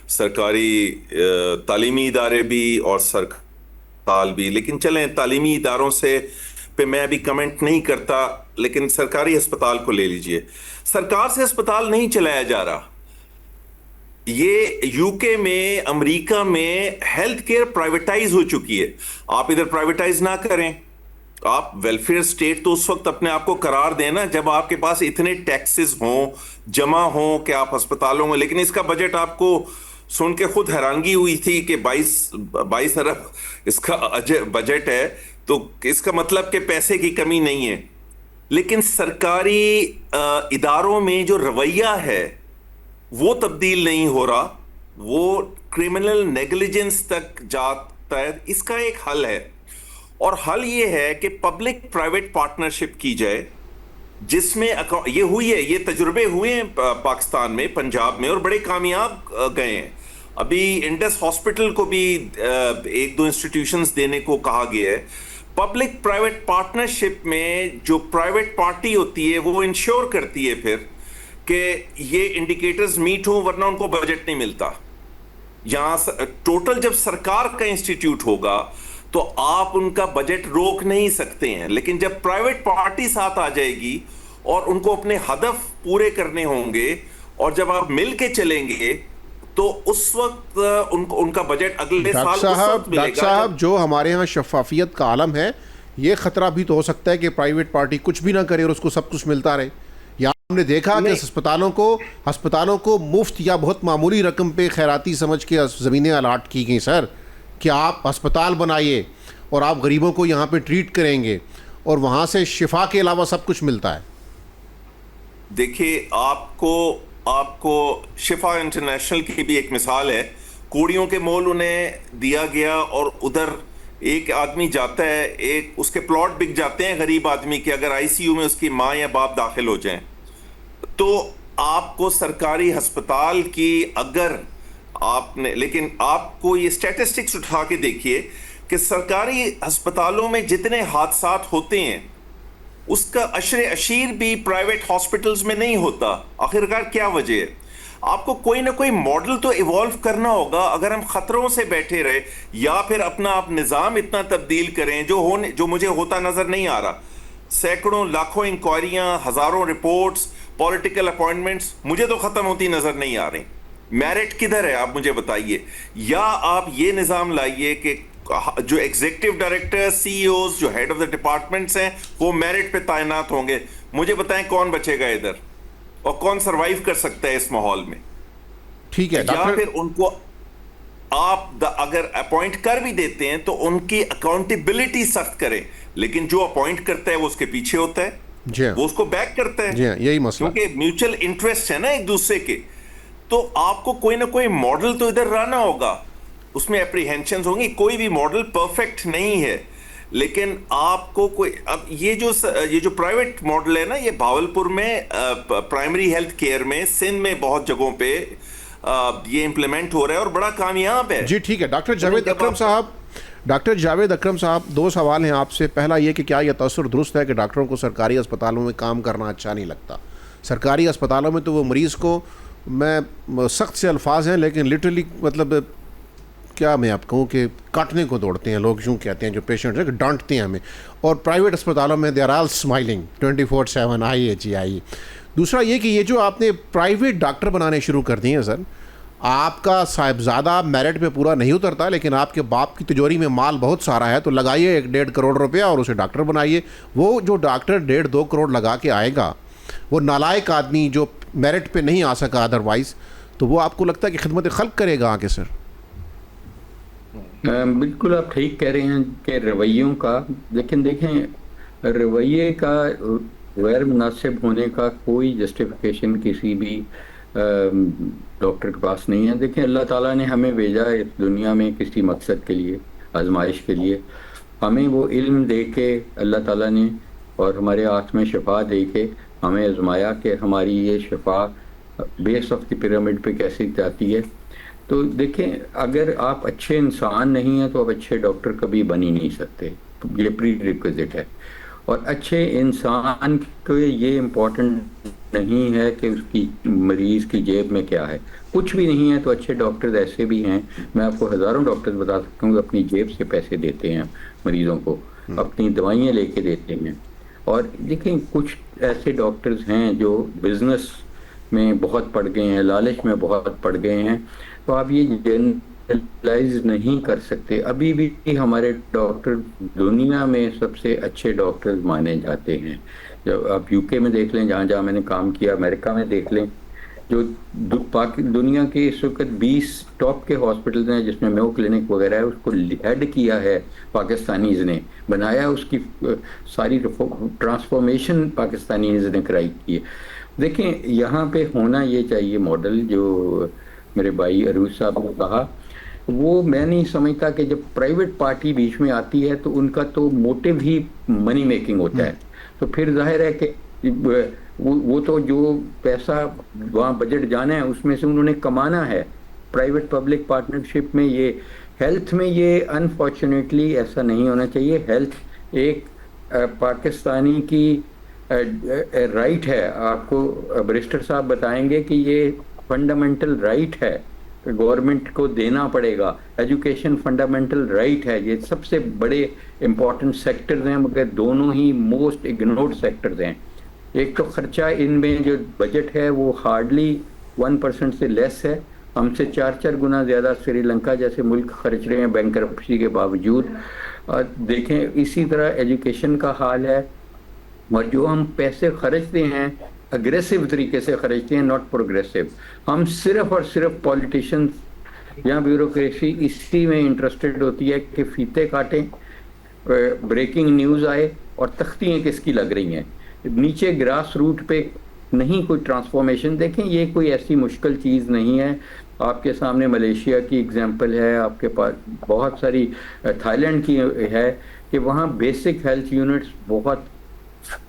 سرکاری تعلیمی ادارے بھی اور سرکار بھی، لیکن چلیں تعلیمی اداروں سے پہ میں ابھی کمنٹ نہیں کرتا، لیکن سرکاری اسپتال کو لے لیجئے. سرکار سے اسپتال نہیں چلایا جا رہا. یہ یو کے میں، امریکہ میں ہیلتھ کیئر پرائیویٹائز ہو چکی ہے. آپ ادھر پرائیویٹائز نہ کریں، آپ ویلفیئر سٹیٹ تو اس وقت اپنے آپ کو قرار دیں نا جب آپ کے پاس اتنے ٹیکسز ہوں، جمع ہوں کہ آپ ہسپتالوں میں. لیکن اس کا بجٹ آپ کو سن کے خود حیرانگی ہوئی تھی کہ 22 ارب اس کا بجٹ ہے، تو اس کا مطلب کہ پیسے کی کمی نہیں ہے. لیکن سرکاری اداروں میں جو رویہ ہے وہ تبدیل نہیں ہو رہا، وہ کرمنل نیگلیجنس تک جاتا ہے. اس کا ایک حل ہے، اور حل یہ ہے کہ پبلک پرائیویٹ پارٹنرشپ کی جائے، جس میں یہ ہوئی ہے، یہ تجربے ہوئے ہیں پاکستان میں، پنجاب میں، اور بڑے کامیاب گئے ہیں. ابھی انڈس ہاسپٹل کو بھی 1-2 انسٹیٹیوشنز دینے کو کہا گیا ہے. پبلک پرائیویٹ پارٹنرشپ میں جو پرائیویٹ پارٹی ہوتی ہے وہ انشور کرتی ہے پھر کہ یہ انڈیکیٹرز میٹ ہوں، ورنہ ان کو بجٹ نہیں ملتا. یہاں ٹوٹل جب سرکار کا انسٹیٹیوٹ ہوگا تو آپ ان کا بجٹ روک نہیں سکتے ہیں. لیکن جب پرائیویٹ پارٹی ساتھ آ جائے گی اور ان کو اپنے ہدف پورے کرنے ہوں گے، اور جب آپ مل کے چلیں گے تو اس وقت ان کا بجٹ اگلے سال اس وقت ملے گا. ڈاکٹر صاحب جو ہمارے ہاں شفافیت کا عالم ہے، یہ خطرہ بھی تو ہو سکتا ہے کہ پرائیویٹ پارٹی کچھ بھی نہ کرے اور اس کو سب کچھ ملتا رہے. یا ہم نے دیکھا کہ ہسپتالوں کو مفت یا بہت معمولی رقم پہ خیراتی سمجھ کے زمینیں الاٹ کی گئیں سر، کہ آپ ہسپتال بنائیے اور آپ غریبوں کو یہاں پہ ٹریٹ کریں گے، اور وہاں سے شفا کے علاوہ سب کچھ ملتا ہے. دیکھیے آپ کو شفا انٹرنیشنل کی بھی ایک مثال ہے. کوڑیوں کے مول انہیں دیا گیا، اور ادھر ایک آدمی جاتا ہے، اس کے پلاٹ بک جاتے ہیں غریب آدمی کے، اگر آئی سی یو میں اس کی ماں یا باپ داخل ہو جائیں. تو آپ کو سرکاری ہسپتال کی اگر آپ نے, لیکن آپ کو یہ سٹیٹسٹکس اٹھا کے دیکھیے کہ سرکاری ہسپتالوں میں جتنے حادثات ہوتے ہیں اس کا عشر اشیر بھی پرائیویٹ ہاسپٹلز میں نہیں ہوتا. آخرکار کیا وجہ ہے؟ آپ کو کوئی نہ کوئی ماڈل تو ایوالو کرنا ہوگا. اگر ہم خطروں سے بیٹھے رہے یا پھر اپنا آپ نظام اتنا تبدیل کریں جو مجھے ہوتا نظر نہیں آ رہا. سینکڑوں لاکھوں انکوائریاں, ہزاروں رپورٹس, پولیٹیکل اپوائنٹمنٹس مجھے تو ختم ہوتی نظر نہیں آ رہی. میرٹ کدھر ہے آپ مجھے بتائیے. یا آپ یہ نظام لائیے کہ جو ایگزیکٹو ڈائریکٹر, سی ای اوز, جو ہیڈ آف دا ڈپارٹمنٹس ہیں وہ میرٹ پہ تعینات ہوں گے. مجھے بتائیں کون بچے گا ادھر اور کون سروائیو کر سکتا ہے اس ماحول میں؟ ٹھیک ہے یا پھر ان کو آپ اگر اپوائنٹ کر بھی دیتے ہیں تو ان کی اکاؤنٹیبلٹی سخت کریں, لیکن جو اپوائنٹ کرتا ہے وہ اس کے پیچھے ہوتا ہے, جی ہاں, وہ اس کو بیک کرتا ہے. جی ہاں, یہی مسئلہ, کیونکہ میوچل انٹرسٹ ہے نا ایک دوسرے کے. تو آپ کو کوئی نہ کوئی ماڈل تو ادھر لانا ہوگا, اس میں اپریہینشنز ہوں گی. کوئی بھی ماڈل پرفیکٹ نہیں ہے, لیکن آپ کو کوئی, اب یہ جو پرائیویٹ ماڈل ہے نا, یہ بھاولپور میں پرائمری ہیلتھ کیئر میں, سندھ میں بہت جگہوں پہ یہ امپلیمنٹ ہو رہا ہے اور بڑا کامیاب ہے. جی ٹھیک ہے. ڈاکٹر جاوید اکرم صاحب, 2 سوال ہیں آپ سے. پہلا یہ کہ کیا یہ تاثر درست ہے کہ ڈاکٹروں کو سرکاری اسپتالوں میں کام کرنا اچھا نہیں لگتا؟ سرکاری اسپتالوں میں تو وہ مریض کو, میں سخت سے الفاظ ہیں لیکن لٹرلی مطلب کیا میں آپ کہوں کہ کاٹنے کو دوڑتے ہیں لوگ, یوں کہتے ہیں جو پیشنٹ ہیں, ڈانٹتے ہیں ہمیں. اور پرائیویٹ اسپتالوں میں دے آر آل اسمائلنگ 24/7, آئیے. دوسرا یہ کہ یہ جو آپ نے پرائیویٹ ڈاکٹر بنانے شروع کر دیے ہیں سر, آپ کا صاحبزادہ میرٹ پہ پورا نہیں اترتا لیکن آپ کے باپ کی تجوری میں مال بہت سارا ہے, تو لگائیے 1.5 کروڑ روپیہ اور اسے ڈاکٹر بنائیے. وہ جو ڈاکٹر 1.5-2 کروڑ لگا کے آئے گا, وہ نالائق آدمی جو میرٹ پہ نہیں آ سکا ادروائز, تو وہ آپ کو لگتا ہے کہ خدمت خلق کرے گا آگے سر؟ بالکل آپ ٹھیک کہہ رہے ہیں کہ رویوں کا, لیکن دیکھیں رویے کا غیر مناسب ہونے کا کوئی جسٹیفیکیشن کسی بھی ڈاکٹر کے پاس نہیں ہے. دیکھیں اللہ تعالیٰ نے ہمیں بھیجا اس دنیا میں کسی مقصد کے لیے, آزمائش کے لیے. ہمیں وہ علم دے کے اللہ تعالیٰ نے اور ہمارے ہاتھ میں شفا دے کے ہمیں آزمایا کہ ہماری یہ شفا بیس آف دی پیرامڈ پہ کیسے جاتی ہے. تو دیکھیں اگر آپ اچھے انسان نہیں ہیں تو آپ اچھے ڈاکٹر کبھی بن ہی نہیں سکتے, یہ پری ریکویزٹ ہے. اور اچھے انسان کو یہ امپورٹنٹ نہیں ہے کہ اس کی مریض کی جیب میں کیا ہے, کچھ بھی نہیں ہے. تو اچھے ڈاکٹرز ایسے بھی ہیں, میں آپ کو ہزاروں ڈاکٹرز بتا سکتا ہوں کہ اپنی جیب سے پیسے دیتے ہیں مریضوں کو, اپنی دوائیاں لے کے دیتے ہیں. اور دیکھیں کچھ ایسے ڈاکٹرز ہیں جو بزنس میں بہت پڑ گئے ہیں, لالچ میں بہت پڑ گئے ہیں. تو آپ یہ جنرلائز نہیں کر سکتے. ابھی بھی ہمارے ڈاکٹر دنیا میں سب سے اچھے ڈاکٹر مانے جاتے ہیں. جب آپ یو کے میں دیکھ لیں, جہاں جہاں میں نے کام کیا, امریکہ میں دیکھ لیں, جو دنیا کے اس وقت 20 ٹاپ کے ہاسپٹلز ہیں جس میں میو کلینک وغیرہ ہے, اس کو ہیڈ کیا ہے پاکستانیز نے, بنایا, اس کی ساری ٹرانسفارمیشن پاکستانیز نے کرائی کی ہے. دیکھیں یہاں پہ ہونا یہ چاہیے ماڈل جو میرے بھائی عروج صاحب نے کہا, وہ میں نہیں سمجھتا کہ جب پرائیویٹ پارٹی بیچ میں آتی ہے تو ان کا تو موٹیو ہی منی میکنگ ہوتا ہے. تو پھر ظاہر ہے کہ وہ تو جو پیسہ وہاں بجٹ جانا ہے اس میں سے انہوں نے کمانا ہے. پرائیویٹ پبلک پارٹنرشپ میں یہ ہیلتھ میں یہ انفارچونیٹلی ایسا نہیں ہونا چاہیے. ہیلتھ ایک پاکستانی کی رائٹ ہے. آپ کو بریسٹر صاحب بتائیں گے کہ یہ فنڈامنٹل رائٹ ہے, گورنمنٹ کو دینا پڑے گا. ایجوکیشن فنڈامنٹل رائٹ ہے. یہ سب سے بڑے امپورٹنٹ سیکٹرز ہیں, مگر دونوں ہی موسٹ اگنورڈ سیکٹرز ہیں. ایک تو خرچہ ان میں جو بجٹ ہے وہ ہارڈلی 1% سے لیس ہے. ہم سے 4 گنا زیادہ سری لنکا جیسے ملک خرچ رہے ہیں بینکرپسی کے باوجود. دیکھیں اسی طرح ایجوکیشن کا حال ہے. اور جو ہم پیسے خرچتے ہیں اگریسو طریقے سے خرچتے ہیں, ناٹ پروگریسو. ہم صرف اور صرف پولیٹیشنز یا بیوروکریسی اسی میں انٹرسٹڈ ہوتی ہے کہ فیتے کاٹیں, بریکنگ نیوز آئے اور تختیاں کس کی لگ رہی ہیں. نیچے گراس روٹ پہ نہیں کوئی ٹرانسفارمیشن. دیکھیں یہ کوئی ایسی مشکل چیز نہیں ہے. آپ کے سامنے ملیشیا کی اگزامپل ہے, آپ کے پاس بہت ساری تھائی لینڈ کی ہے کہ وہاں بیسک ہیلتھ یونٹس بہت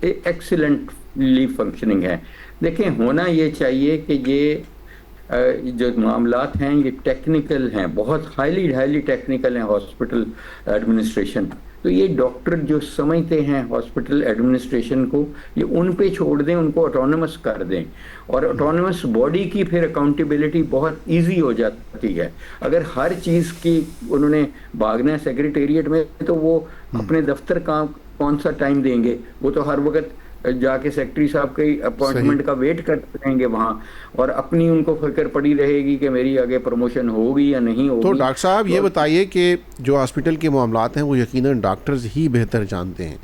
ایکسیلنٹلی فنکشننگ ہیں. دیکھیں ہونا یہ چاہیے کہ یہ جو معاملات ہیں یہ ٹیکنیکل ہیں، بہت ہائیلی ٹیکنیکل ہیں ہاسپٹل ایڈمنسٹریشن. تو یہ ڈاکٹر جو سمجھتے ہیں ہاسپٹل ایڈمنسٹریشن کو، یہ ان پہ چھوڑ دیں، ان کو آٹونومس کر دیں، اور آٹونومس باڈی کی پھر اکاؤنٹیبلٹی بہت ایزی ہو جاتی ہے. اگر ہر چیز کی انہوں نے بھاگنا ہے سیکریٹریٹ میں، تو وہ اپنے دفتر کا کون سا ٹائم دیں گے؟ وہ تو ہر وقت جا کے سیکرٹری صاحب کی اپوائنٹمنٹ کا ویٹ کرتے رہیں گے وہاں، اور اپنی ان کو فکر پڑی رہے گی کہ میری آگے پروموشن ہوگی یا نہیں ہوگی. تو ڈاکٹر صاحب یہ بتائیے کہ جو ہاسپٹل کے معاملات ہیں وہ یقیناً ڈاکٹرز ہی بہتر جانتے ہیں،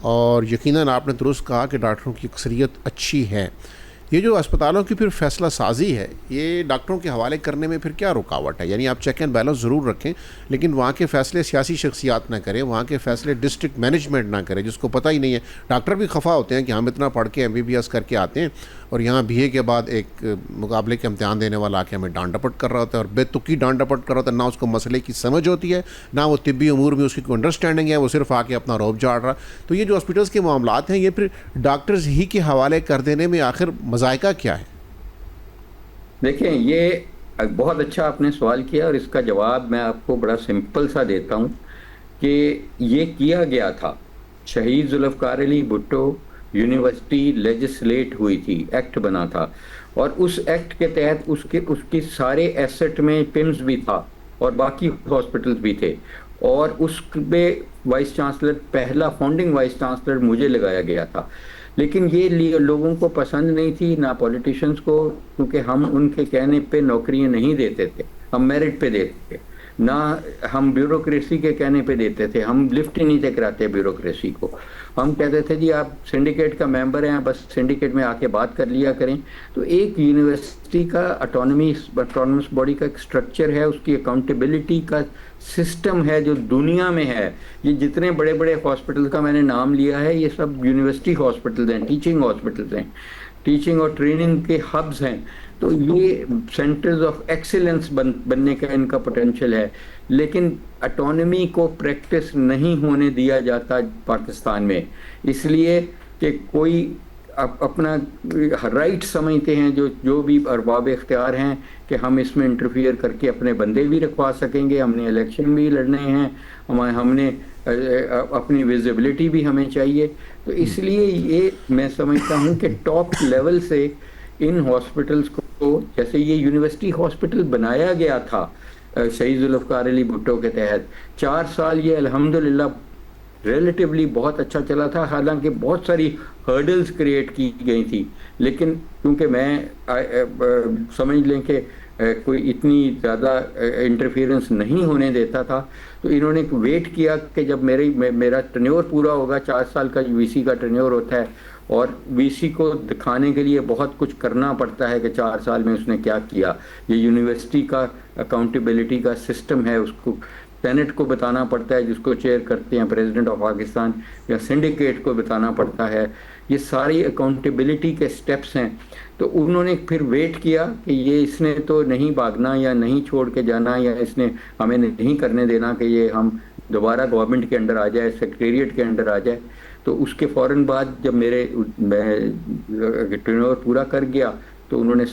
اور یقیناً آپ نے درست کہا کہ ڈاکٹروں کی اکثریت اچھی ہے. یہ جو اسپتالوں کی پھر فیصلہ سازی ہے، یہ ڈاکٹروں کے حوالے کرنے میں پھر کیا رکاوٹ ہے؟ یعنی آپ چیک اینڈ بیلنس ضرور رکھیں، لیکن وہاں کے فیصلے سیاسی شخصیات نہ کریں، وہاں کے فیصلے ڈسٹرکٹ مینجمنٹ نہ کرے، جس کو پتہ ہی نہیں ہے. ڈاکٹر بھی خفا ہوتے ہیں کہ ہم اتنا پڑھ کے MBBS کر کے آتے ہیں، اور یہاں BA کے بعد ایک مقابلے کے امتحان دینے والا آ کے ہمیں ڈانٹ ڈپٹ کر رہا ہوتا ہے، اور بے تکی ڈانٹ ڈپٹ کر رہا ہوتا ہے. نہ اس کو مسئلے کی سمجھ ہوتی ہے، نہ وہ طبی امور میں اس کی کوئی انڈرسٹینڈنگ ہے، وہ صرف آ کے اپنا روب جھاڑ رہا. تو یہ جو ہاسپٹلس کے معاملات ہیں، یہ پھر ڈاکٹرز ہی کے حوالے کر دینے میں آخر مذائقہ کیا ہے؟ دیکھیں، یہ بہت اچھا آپ نے سوال کیا، اور اس کا جواب میں آپ کو بڑا سمپل سا دیتا ہوں کہ یہ کیا گیا تھا. شہید ذوالفقار علی بھٹو یونیورسٹی لیجسلیٹ ہوئی تھی، ایکٹ بنا تھا، اور اس ایکٹ کے تحت اس کے سارے ایسٹ میں PIMS بھی تھا اور باقی ہاسپٹلز بھی تھے، اور اس پہ وائس چانسلر، پہلا فاؤنڈنگ وائس چانسلر مجھے لگایا گیا تھا. لیکن یہ لوگوں کو پسند نہیں تھی، نہ پولیٹیشنز کو، کیونکہ ہم ان کے کہنے پہ نوکریاں نہیں دیتے تھے، ہم میرٹ پہ دیتے تھے، نہ ہم بیوروکریسی کے کہنے پہ دیتے تھے، ہم لفٹ ہی نہیں تھے کراتے بیوروکریسی کو. ہم کہتے تھے جی آپ سنڈیکیٹ کا ممبر ہیں، بس سنڈیکیٹ میں آ کے بات کر لیا کریں. تو ایک یونیورسٹی کا آٹونومس باڈی کا ایک سٹرکچر ہے، اس کی اکاؤنٹیبلٹی کا سسٹم ہے جو دنیا میں ہے. یہ جتنے بڑے بڑے ہاسپٹل کا میں نے نام لیا ہے، یہ سب یونیورسٹی ہاسپٹلز ہیں، ٹیچنگ ہاسپٹلز ہیں، ٹیچنگ اور ٹریننگ کے ہبز ہیں. تو یہ سینٹرز آف ایکسیلنس بننے کا ان کا پوٹینشیل ہے. لیکن اٹانومی کو پریکٹس نہیں ہونے دیا جاتا پاکستان میں، اس لیے کہ کوئی اپنا رائٹ سمجھتے ہیں جو بھی ارباب اختیار ہیں کہ ہم اس میں انٹرفیئر کر کے اپنے بندے بھی رکھوا سکیں گے، ہم نے الیکشن بھی لڑنے ہیں، ہم نے اپنی ویزیبلٹی بھی ہمیں چاہیے. تو اس لیے یہ میں سمجھتا ہوں کہ ٹاپ لیول سے ان ہاسپٹلز کو، جیسے یہ یونیورسٹی ہاسپٹل بنایا گیا تھا شہید ذوالفقار علی بھٹو کے تحت، 4 سال یہ الحمدللہ ریلیٹیولی بہت اچھا چلا تھا، حالانکہ بہت ساری ہرڈلز کریٹ کی گئی تھی. لیکن کیونکہ میں سمجھ لیں کہ کوئی اتنی زیادہ انٹرفیئرنس نہیں ہونے دیتا تھا، تو انہوں نے ویٹ کیا کہ جب میرا ٹرنیور پورا ہوگا. 4 سال کا VC کا ٹرنیور ہوتا ہے، اور VC کو دکھانے کے لیے بہت کچھ کرنا پڑتا ہے کہ 4 سال میں اس نے کیا کیا. یہ یونیورسٹی کا اکاؤنٹیبلٹی کا سسٹم ہے، اس کو سینٹ کو بتانا پڑتا ہے، جس کو چیئر کرتے ہیں پریزیڈنٹ آف پاکستان، یا سنڈیکیٹ کو بتانا پڑتا ہے. یہ ساری اکاؤنٹیبلٹی کے سٹیپس ہیں. تو انہوں نے پھر ویٹ کیا کہ یہ اس نے تو نہیں بھاگنا یا نہیں چھوڑ کے جانا، یا اس نے ہمیں نہیں کرنے دینا کہ یہ ہم دوبارہ گورنمنٹ کے انڈر آ جائے، سیکریٹریٹ کے انڈر آ جائے. تو اس کے فوراً بعد جب میں ٹرنور پورا کر گیا، تو انہوں نے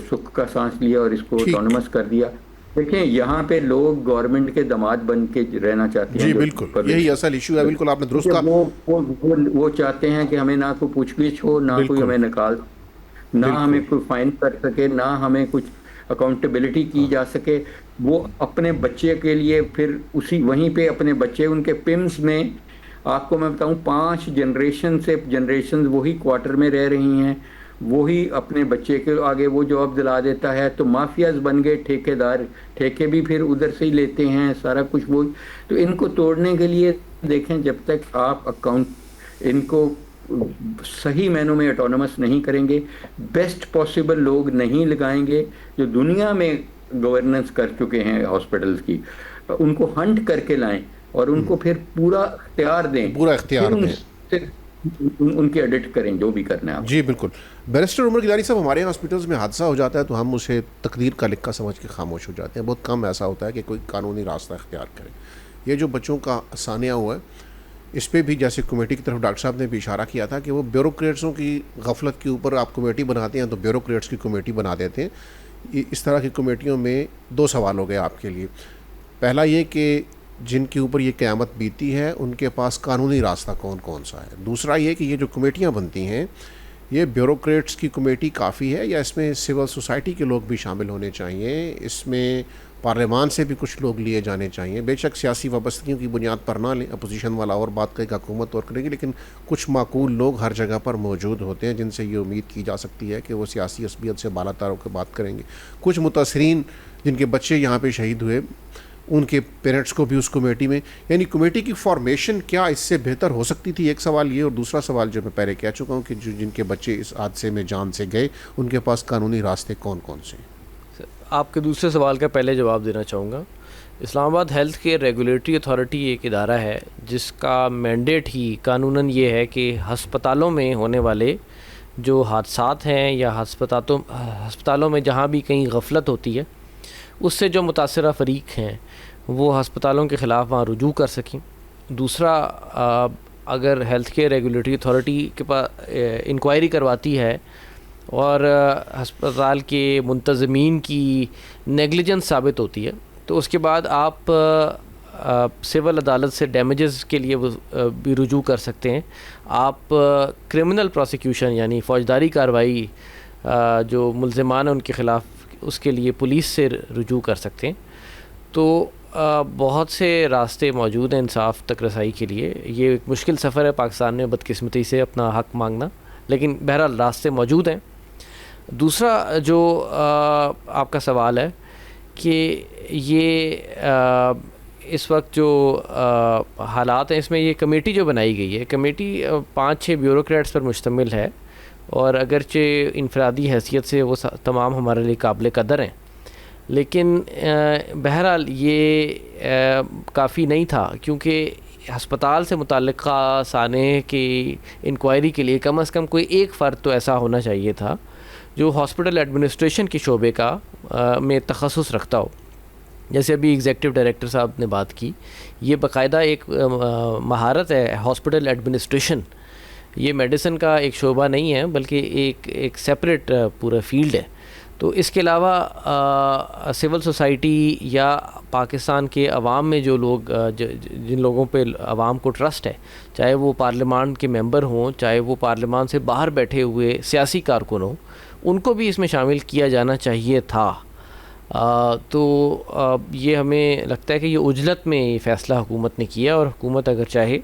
سکھ کا سانس لیا اور اس کو آٹونومس کر دیا. دیکھیں، یہاں پہ لوگ گورنمنٹ کے داماد بن کے رہنا چاہتے ہیں. جی بالکل، یہی اصل ایشو ہے. بالکل آپ نے درست کہا. وہ چاہتے ہیں کہ ہمیں نہ کوئی پوچھ گچھ ہو، نہ کوئی ہمیں نکال، نہ ہمیں کوئی فائن کر سکے، نہ ہمیں کچھ اکاؤنٹیبلٹی کی جا سکے. وہ اپنے بچے کے لیے پھر وہیں پہ اپنے بچے، ان کے PIMS میں آپ کو میں بتاؤں 5 جنریشن سے جنریشن وہی کوارٹر میں رہ رہی ہیں، وہی اپنے بچے کے آگے وہ جاب دلا دیتا ہے. تو مافیاز بن گئے، ٹھیکیدار، ٹھیکے بھی پھر ادھر سے ہی لیتے ہیں، سارا کچھ وہی. تو ان کو توڑنے کے لیے دیکھیں، جب تک آپ ان کو صحیح معنوں میں اٹونومس نہیں کریں گے، بیسٹ پاسبل لوگ نہیں لگائیں گے جو دنیا میں گورننس کر چکے ہیں ہاسپٹلز کی، ان کو ہنٹ کر کے لائیں اور ان کو پھر پورا اختیار دیں، ان کی ایڈٹ کریں جو بھی کرنا ہے. جی بالکل. بیرسٹر عمر گیلانی صاحب، ہمارے ہاسپٹلز میں حادثہ ہو جاتا ہے تو ہم اسے تقدیر کا لکھا سمجھ کے خاموش ہو جاتے ہیں. بہت کم ایسا ہوتا ہے کہ کوئی قانونی راستہ اختیار کرے. یہ جو بچوں کا سانحہ ہوا ہے، اس پہ بھی جیسے کمیٹی کی طرف ڈاکٹر صاحب نے بھی اشارہ کیا تھا کہ وہ بیوروکریٹسوں کی غفلت کے اوپر آپ کمیٹی بناتے ہیں تو بیوروکریٹس کی کمیٹی بنا دیتے ہیں. اس طرح کی کمیٹیوں میں 2 سوال ہو گئے آپ کے لیے. پہلا یہ کہ جن کے اوپر یہ قیامت بیتی ہے ان کے پاس قانونی راستہ کون سا ہے. دوسرا یہ کہ یہ جو کمیٹیاں بنتی ہیں یہ بیوروکریٹس کی کمیٹی کافی ہے یا اس میں سول سوسائٹی کے لوگ بھی شامل ہونے چاہیے, اس میں پارلیمان سے بھی کچھ لوگ لیے جانے چاہیے. بے شک سیاسی وابستگیوں کی بنیاد پر نہ لیں, اپوزیشن والا اور بات کرے گا, حکومت اور کرے گی, لیکن کچھ معقول لوگ ہر جگہ پر موجود ہوتے ہیں جن سے یہ امید کی جا سکتی ہے کہ وہ سیاسی عصبیت سے بالا تر ہو کے بات کریں گے. کچھ متاثرین جن کے بچے یہاں پہ شہید ہوئے ان کے پیرنٹس کو بھی اس کمیٹی میں, یعنی کمیٹی کی فارمیشن کیا اس سے بہتر ہو سکتی تھی؟ ایک سوال یہ. اور دوسرا سوال جو میں پہلے کہہ چکا ہوں کہ جن کے بچے اس حادثے میں جان سے گئے ان کے پاس قانونی راستے کون سے ہیں؟ آپ کے دوسرے سوال کا پہلے جواب دینا چاہوں گا. اسلام آباد ہیلتھ کیئر ریگولیٹری اتھارٹی ایک ادارہ ہے جس کا مینڈیٹ ہی قانوناً یہ ہے کہ ہسپتالوں میں ہونے والے جو حادثات ہیں یا ہسپتالوں میں جہاں بھی کہیں غفلت ہوتی ہے اس سے جو متاثرہ فریق ہیں وہ ہسپتالوں کے خلاف وہاں رجوع کر سکیں. دوسرا, اگر ہیلتھ کیئر ریگولیٹری اتھارٹی کے پاس انکوائری کرواتی ہے اور ہسپتال کے منتظمین کی نیگلیجنس ثابت ہوتی ہے تو اس کے بعد آپ سول عدالت سے ڈیمیجز کے لیے بھی رجوع کر سکتے ہیں. آپ کرمنل پروسیکیوشن یعنی فوجداری کارروائی جو ملزمان ہیں ان کے خلاف اس کے لیے پولیس سے رجوع کر سکتے ہیں. تو بہت سے راستے موجود ہیں انصاف تک رسائی کے لیے. یہ ایک مشکل سفر ہے پاکستان میں بدقسمتی سے اپنا حق مانگنا, لیکن بہرحال راستے موجود ہیں. دوسرا جو آپ کا سوال ہے کہ یہ اس وقت جو حالات ہیں اس میں یہ کمیٹی جو بنائی گئی ہے, کمیٹی 5-6 بیوروکریٹس پر مشتمل ہے اور اگرچہ انفرادی حیثیت سے وہ تمام ہمارے لیے قابل قدر ہیں, لیکن بہرحال یہ کافی نہیں تھا کیونکہ ہسپتال سے متعلقہ سانحے کی انکوائری کے لیے کم از کم کوئی ایک فرد تو ایسا ہونا چاہیے تھا جو ہاسپٹل ایڈمنسٹریشن کے شعبے کا میں تخصص رکھتا ہو. جیسے ابھی ایگزیکٹو ڈائریکٹر صاحب نے بات کی, یہ باقاعدہ ایک مہارت ہے ہاسپٹل ایڈمنسٹریشن. یہ میڈیسن کا ایک شعبہ نہیں ہے بلکہ ایک سیپریٹ پورا فیلڈ ہے. تو اس کے علاوہ سول سوسائٹی یا پاکستان کے عوام میں جو لوگ جن لوگوں پہ عوام کو ٹرسٹ ہے, چاہے وہ پارلیمان کے ممبر ہوں, چاہے وہ پارلیمان سے باہر بیٹھے ہوئے سیاسی کارکن ہوں, ان کو بھی اس میں شامل کیا جانا چاہیے تھا. تو یہ ہمیں لگتا ہے کہ یہ عجلت میں یہ فیصلہ حکومت نے کیا, اور حکومت اگر چاہے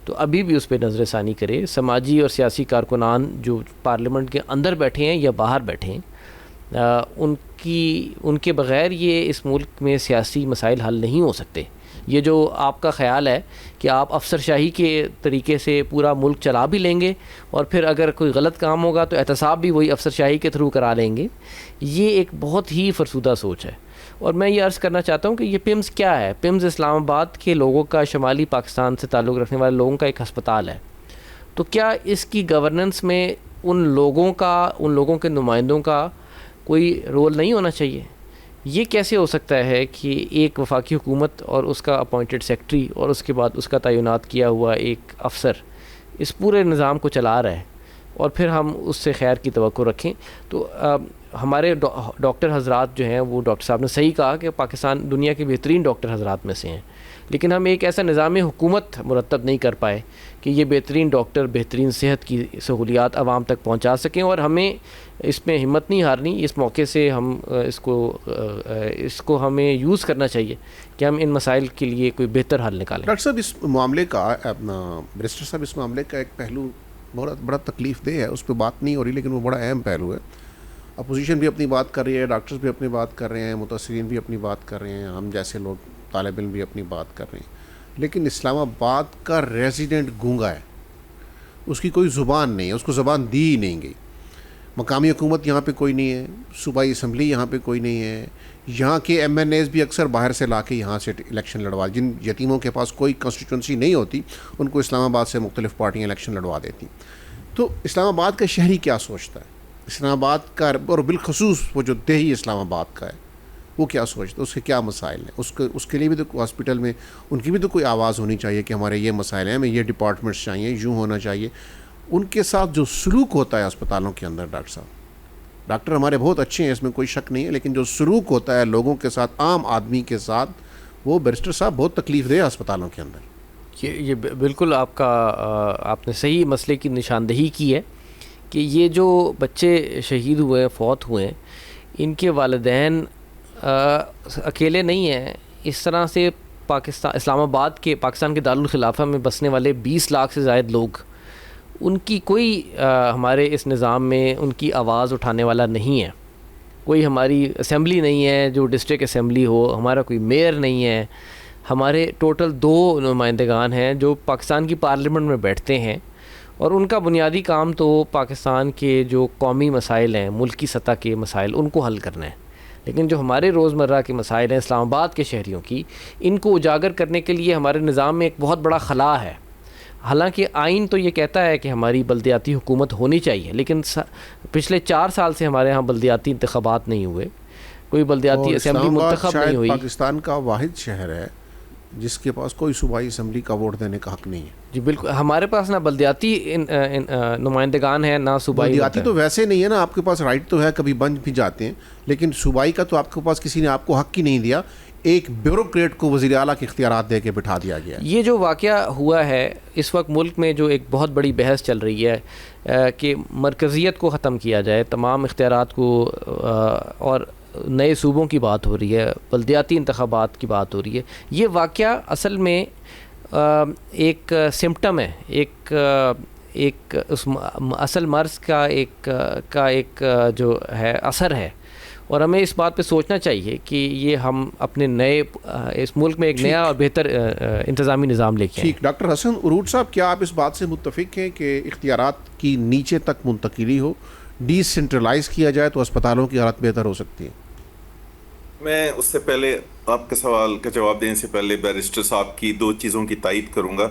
تو ابھی بھی اس پہ نظر ثانی کرے. سماجی اور سیاسی کارکنان جو پارلیمنٹ کے اندر بیٹھے ہیں یا باہر بیٹھے ہیں, ان کے بغیر یہ اس ملک میں سیاسی مسائل حل نہیں ہو سکتے. یہ جو آپ کا خیال ہے کہ آپ افسر شاہی کے طریقے سے پورا ملک چلا بھی لیں گے اور پھر اگر کوئی غلط کام ہوگا تو احتساب بھی وہی افسر شاہی کے تھرو کرا لیں گے, یہ ایک بہت ہی فرسودہ سوچ ہے. اور میں یہ عرض کرنا چاہتا ہوں کہ یہ پمز کیا ہے؟ پمز اسلام آباد کے لوگوں کا, شمالی پاکستان سے تعلق رکھنے والے لوگوں کا ایک ہسپتال ہے. تو کیا اس کی گورننس میں ان لوگوں کے نمائندوں کا کوئی رول نہیں ہونا چاہیے؟ یہ کیسے ہو سکتا ہے کہ ایک وفاقی حکومت اور اس کا اپوائنٹڈ سیکٹری اور اس کے بعد اس کا تعینات کیا ہوا ایک افسر اس پورے نظام کو چلا رہا ہے اور پھر ہم اس سے خیر کی توقع رکھیں؟ تو ہمارے ڈاکٹر حضرات جو ہیں, وہ ڈاکٹر صاحب نے صحیح کہا کہ پاکستان دنیا کے بہترین ڈاکٹر حضرات میں سے ہیں, لیکن ہم ایک ایسا نظام حکومت مرتب نہیں کر پائے کہ یہ بہترین ڈاکٹر بہترین صحت کی سہولیات عوام تک پہنچا سکیں. اور ہمیں اس میں ہمت نہیں ہارنی. اس موقع سے ہم اس کو ہمیں یوز کرنا چاہیے کہ ہم ان مسائل کے لیے کوئی بہتر حل نکالیں. ڈاکٹر صاحب, اس معاملے کا برسٹر صاحب, اس معاملے کا ایک پہلو بڑا تکلیف دہ ہے, اس پہ بات نہیں ہو رہی, لیکن وہ بڑا اہم پہلو ہے. اپوزیشن بھی اپنی بات کر رہی ہے, ڈاکٹرز بھی اپنی بات کر رہے ہیں, متاثرین بھی اپنی بات کر رہے ہیں, ہم جیسے لوگ طالب علم بھی اپنی بات کر رہے ہیں, لیکن اسلام آباد کا ریزیڈنٹ گونگا ہے, اس کی کوئی زبان نہیں ہے, اس کو زبان دی ہی نہیں گئی. مقامی حکومت یہاں پہ کوئی نہیں ہے, صوبائی اسمبلی یہاں پہ کوئی نہیں ہے, یہاں کے ایم این ایز بھی اکثر باہر سے لا کے یہاں سے الیکشن لڑوا, جن یتیموں کے پاس کوئی کنسٹیٹوئنسی نہیں ہوتی ان کو اسلام آباد سے مختلف پارٹیاں الیکشن لڑوا دیتی. تو اسلام آباد کا شہری کیا سوچتا ہے, اسلام آباد کا اور بالخصوص وہ جو دیہی اسلام آباد کا ہے وہ کیا سوچتا ہے, اس کے کیا مسائل ہیں؟ اس کے لیے بھی تو ہاسپٹل میں ان کی بھی تو کوئی آواز ہونی چاہیے کہ ہمارے یہ مسائل ہیں, ہمیں یہ ڈپارٹمنٹس چاہیے, یوں ہونا چاہیے. ان کے ساتھ جو سلوک ہوتا ہے اسپتالوں کے اندر ڈاکٹر صاحب, ڈاکٹر ہمارے بہت اچھے ہیں، اس میں کوئی شک نہیں ہے، لیکن جو سلوک ہوتا ہے لوگوں کے ساتھ، عام آدمی کے ساتھ، وہ بیرسٹر صاحب بہت تکلیف دہ ہسپتالوں کے اندر. یہ بالکل آپ نے صحیح مسئلے کی نشاندہی کی ہے کہ یہ جو بچے شہید ہوئے ہیں، فوت ہوئے ہیں، ان کے والدین اکیلے نہیں ہیں. اس طرح سے اسلام آباد کے پاکستان کے دارالخلافہ میں بسنے والے 20 لاکھ سے زائد لوگ، ان کی کوئی ہمارے اس نظام میں ان کی آواز اٹھانے والا نہیں ہے. کوئی ہماری اسمبلی نہیں ہے جو ڈسٹرکٹ اسمبلی ہو، ہمارا کوئی میئر نہیں ہے. ہمارے ٹوٹل 2 نمائندگان ہیں جو پاکستان کی پارلیمنٹ میں بیٹھتے ہیں، اور ان کا بنیادی کام تو پاکستان کے جو قومی مسائل ہیں، ملکی سطح کے مسائل، ان کو حل کرنا ہے. لیکن جو ہمارے روزمرہ کے مسائل ہیں اسلام آباد کے شہریوں کی، ان کو اجاگر کرنے کے لیے ہمارے نظام میں ایک بہت بڑا خلا ہے. حالانکہ آئین تو یہ کہتا ہے کہ ہماری بلدیاتی حکومت ہونی چاہیے، لیکن پچھلے 4 سال سے ہمارے ہاں بلدیاتی انتخابات نہیں ہوئے، کوئی بلدیاتی اسمبلی منتخب نہیں ہوئی. پاکستان کا واحد شہر ہے جس کے پاس کوئی صوبائی اسمبلی کا ووٹ دینے کا حق نہیں ہے. جی بالکل، ہمارے پاس نہ بلدیاتی نمائندگان ہیں نہ صوبائی. بلدیاتی تو ویسے نہیں ہے نا، آپ کے پاس رائٹ تو ہے، کبھی بن بھی جاتے ہیں، لیکن صوبائی کا تو آپ کے پاس کسی نے آپ کو حق ہی نہیں دیا. ایک بیوروکریٹ کو وزیر اعلیٰ کے اختیارات دے کے بٹھا دیا گیا. یہ جو واقعہ ہوا ہے اس وقت ملک میں، جو ایک بہت بڑی بحث چل رہی ہے کہ مرکزیت کو ختم کیا جائے، تمام اختیارات کو، اور نئے صوبوں کی بات ہو رہی ہے، بلدیاتی انتخابات کی بات ہو رہی ہے. یہ واقعہ اصل میں ایک سمپٹم ہے، ایک اس اصل مرض کا ایک جو ہے اثر ہے. اور ہمیں اس بات پہ سوچنا چاہیے کہ یہ ہم اپنے نئے اس ملک میں ایک نیا اور بہتر انتظامی نظام لے کے آئیں. ٹھیک. ڈاکٹر حسن عروج صاحب، کیا آپ اس بات سے متفق ہیں کہ اختیارات کی نیچے تک منتقلی ہو، ڈی سینٹرلائز کیا جائے تو اسپتالوں کی حالت بہتر ہو سکتی ہے؟ میں اس سے پہلے آپ کے سوال کا جواب دینے سے پہلے بیرسٹر صاحب کی 2 چیزوں کی تائید کروں گا.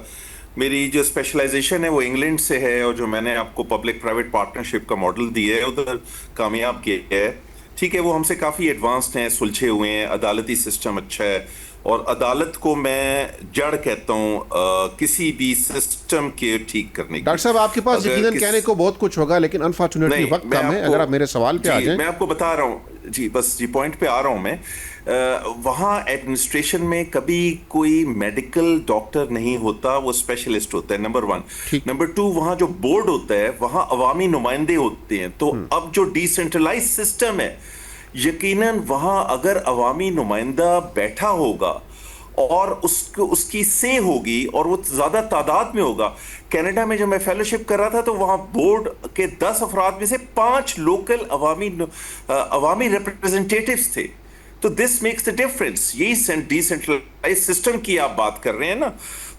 میری جو اسپیشلائزیشن ہے وہ انگلینڈ سے ہے، اور جو میں نے آپ کو پبلک پرائیویٹ پارٹنرشپ کا ماڈل دیا ہے ادھر کامیاب کیا ہے. ٹھیک ہے، وہ ہم سے کافی ایڈوانسڈ ہیں، سلجھے ہوئے ہیں، عدالتی سسٹم اچھا ہے، اور عدالت کو میں جڑ کہتا ہوں کسی بھی سسٹم کے ٹھیک کرنے کی. ڈاکٹر صاحب آپ کے پاس یقیناً کہنے کو بہت کچھ ہوگا، لیکن انفارچونیٹلی وقت کم ہے. اگر آپ میرے سوال پہ آ جائیں. میں آپ کو بتا رہا ہوں بس پوائنٹ پہ آ رہا ہوں میں. وہاں ایڈمنسٹریشن میں کبھی کوئی میڈیکل ڈاکٹر نہیں ہوتا، وہ اسپیشلسٹ ہوتا ہے، نمبر 1. نمبر 2، وہاں جو بورڈ ہوتا ہے وہاں عوامی نمائندے ہوتے ہیں. تو اب جو ڈی سینٹرلائز سسٹم ہے، یقیناً وہاں اگر عوامی نمائندہ بیٹھا ہوگا اور اس کی سے ہوگی اور وہ زیادہ تعداد میں ہوگا. کینیڈا میں جب میں فیلوشپ کر رہا تھا تو وہاں بورڈ کے 10 افراد میں سے 5 لوکل عوامی ریپرزنٹیٹیوز تھے. تو دس میکس دا ڈفرنس. یہی ڈی سینٹرلائز سسٹم کی آپ بات کر رہے ہیں نا،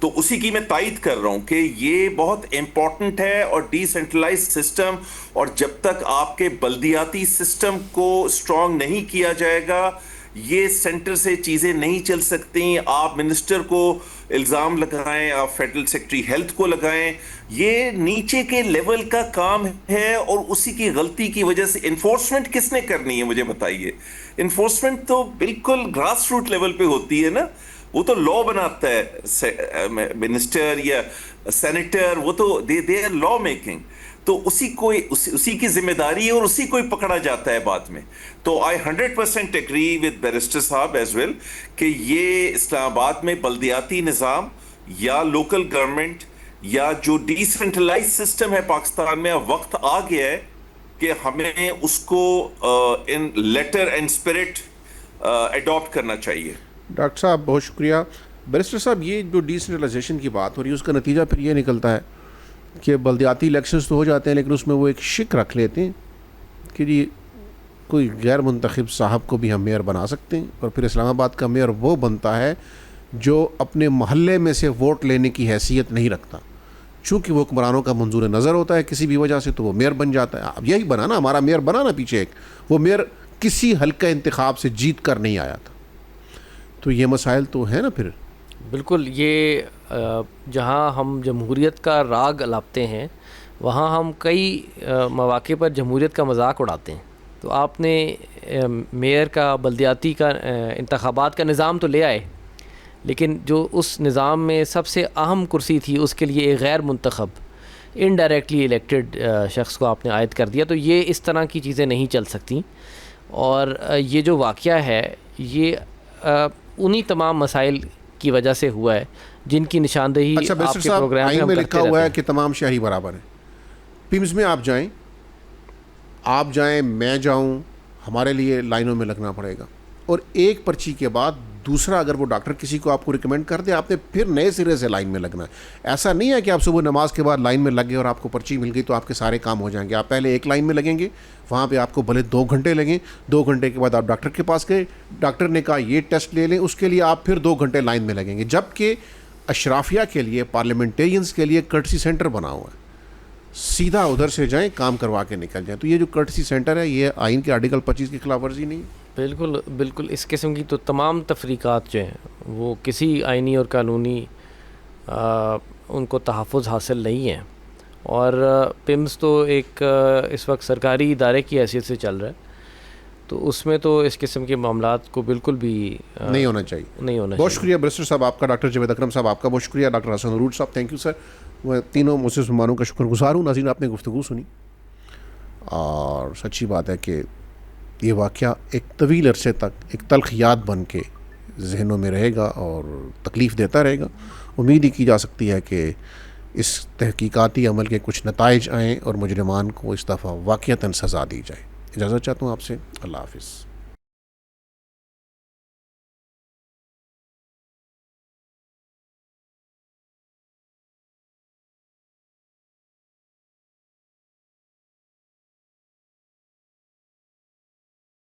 تو اسی کی میں تائید کر رہا ہوں کہ یہ بہت امپورٹنٹ ہے. اور ڈی سینٹرلائز سسٹم، اور جب تک آپ کے بلدیاتی سسٹم کو اسٹرانگ نہیں کیا جائے گا، یہ سینٹر سے چیزیں نہیں چل سکتی. آپ منسٹر کو الزام لگائیں، آپ فیڈرل سیکرٹری ہیلتھ کو لگائیں، یہ نیچے کے لیول کا کام ہے. اور اسی کی غلطی کی وجہ سے انفورسمنٹ کس نے کرنی ہے مجھے بتائیے. انفورسمنٹ تو بالکل گراس روٹ لیول پہ ہوتی ہے نا، وہ تو لا بناتا ہے منسٹر یا سینیٹر، وہ تو دے آر لا میکنگ. تو اسی کی ذمہ داری ہے اور اسی کو ہی پکڑا جاتا ہے بعد میں. تو I 100% اگری ود بیرسٹر صاحب ایز ویل کہ یہ اسلام آباد میں بلدیاتی نظام یا لوکل گورنمنٹ یا جو ڈی سینٹرلائز سسٹم ہے پاکستان میں، وقت آ گیا ہے کہ ہمیں اس کو ان لیٹر اینڈ اسپرٹ اڈاپٹ کرنا چاہیے. ڈاکٹر صاحب بہت شکریہ. بیرسٹر صاحب، یہ جو ڈی سینٹرلائزیشن کی بات ہو رہی ہے اس کا نتیجہ پھر یہ نکلتا ہے کہ بلدیاتی الیکشنز تو ہو جاتے ہیں، لیکن اس میں وہ ایک شک رکھ لیتے ہیں کہ جی کوئی غیر منتخب صاحب کو بھی ہم میئر بنا سکتے ہیں. اور پھر اسلام آباد کا میئر وہ بنتا ہے جو اپنے محلے میں سے ووٹ لینے کی حیثیت نہیں رکھتا. چونکہ وہ حکمرانوں کا منظور نظر ہوتا ہے کسی بھی وجہ سے، تو وہ میئر بن جاتا ہے. اب یہی بنا نا ہمارا میئر بنا نا، پیچھے وہ میئر کسی حلقہ انتخاب سے جیت کر نہیں آیا تھا. تو یہ مسائل تو ہیں نا پھر. بالکل. یہ جہاں ہم جمہوریت کا راگ الاپتے ہیں وہاں ہم کئی مواقع پر جمہوریت کا مذاق اڑاتے ہیں. تو آپ نے میئر کا، بلدیاتی کا انتخابات کا نظام تو لے آئے، لیکن جو اس نظام میں سب سے اہم کرسی تھی اس کے لیے ایک غیر منتخب انڈائریکٹلی الیکٹڈ شخص کو آپ نے عائد کر دیا. تو یہ اس طرح کی چیزیں نہیں چل سکتی. اور یہ جو واقعہ ہے یہ انہی تمام مسائل کی وجہ سے ہوا ہے جن کی نشاندہی اچھا آپ کے پروگرام آئین میں لکھا ہوا ہے ہیں. کہ تمام شہری برابر ہیں. پیمز میں آپ جائیں میں جاؤں, ہمارے لیے لائنوں میں لگنا پڑے گا, اور ایک پرچی کے بعد دوسرا اگر وہ ڈاکٹر کسی کو آپ کو ریکمینڈ کر دے, آپ نے پھر نئے سرے سے لائن میں لگنا ہے. ایسا نہیں ہے کہ آپ صبح نماز کے بعد لائن میں لگ گئے اور آپ کو پرچی مل گئی تو آپ کے سارے کام ہو جائیں گے. آپ پہلے ایک لائن میں لگیں گے, وہاں پہ آپ کو بھلے 2 گھنٹے لگیں, 2 گھنٹے کے بعد آپ ڈاکٹر کے پاس گئے, ڈاکٹر نے کہا یہ ٹیسٹ لے لیں, اس کے لیے آپ پھر 2 گھنٹے لائن میں لگیں گے. جبکہ اشرافیہ کے لیے, پارلیمنٹیرینز کے لیے کرٹسی سینٹر بنا ہوا ہے, سیدھا ادھر سے جائیں کام کروا کے نکل جائیں. تو یہ جو کرٹسی سینٹر ہے یہ آئین کے آرٹیکل 25 کی خلاف ورزی نہیں ہے. بالکل اس قسم کی تو تمام تفریقات جو ہیں وہ کسی آئینی اور قانونی ان کو تحفظ حاصل نہیں ہے. اور پمز تو ایک اس وقت سرکاری ادارے کی حیثیت سے چل رہا ہے, تو اس میں تو اس قسم کے معاملات کو بالکل بھی نہیں ہونا چاہیے. بہت شکریہ بیرسٹر صاحب آپ کا, ڈاکٹر جاوید اکرم صاحب آپ کا بہت شکریہ, ڈاکٹر حسن عروج صاحب تھینک یو سر. میں تینوں معزز مہمانوں کا شکر گزار ہوں. ناظرین آپ نے گفتگو سنی, اور سچی بات ہے کہ یہ واقعہ ایک طویل عرصے تک ایک تلخ یاد بن کے ذہنوں میں رہے گا اور تکلیف دیتا رہے گا. امید ہی کی جا سکتی ہے کہ اس تحقیقاتی عمل کے کچھ نتائج آئیں اور مجرمان کو اس دفعہ واقعتاً سزا دی جائے. اجازت چاہتا ہوں آپ سے. اللہ حافظ.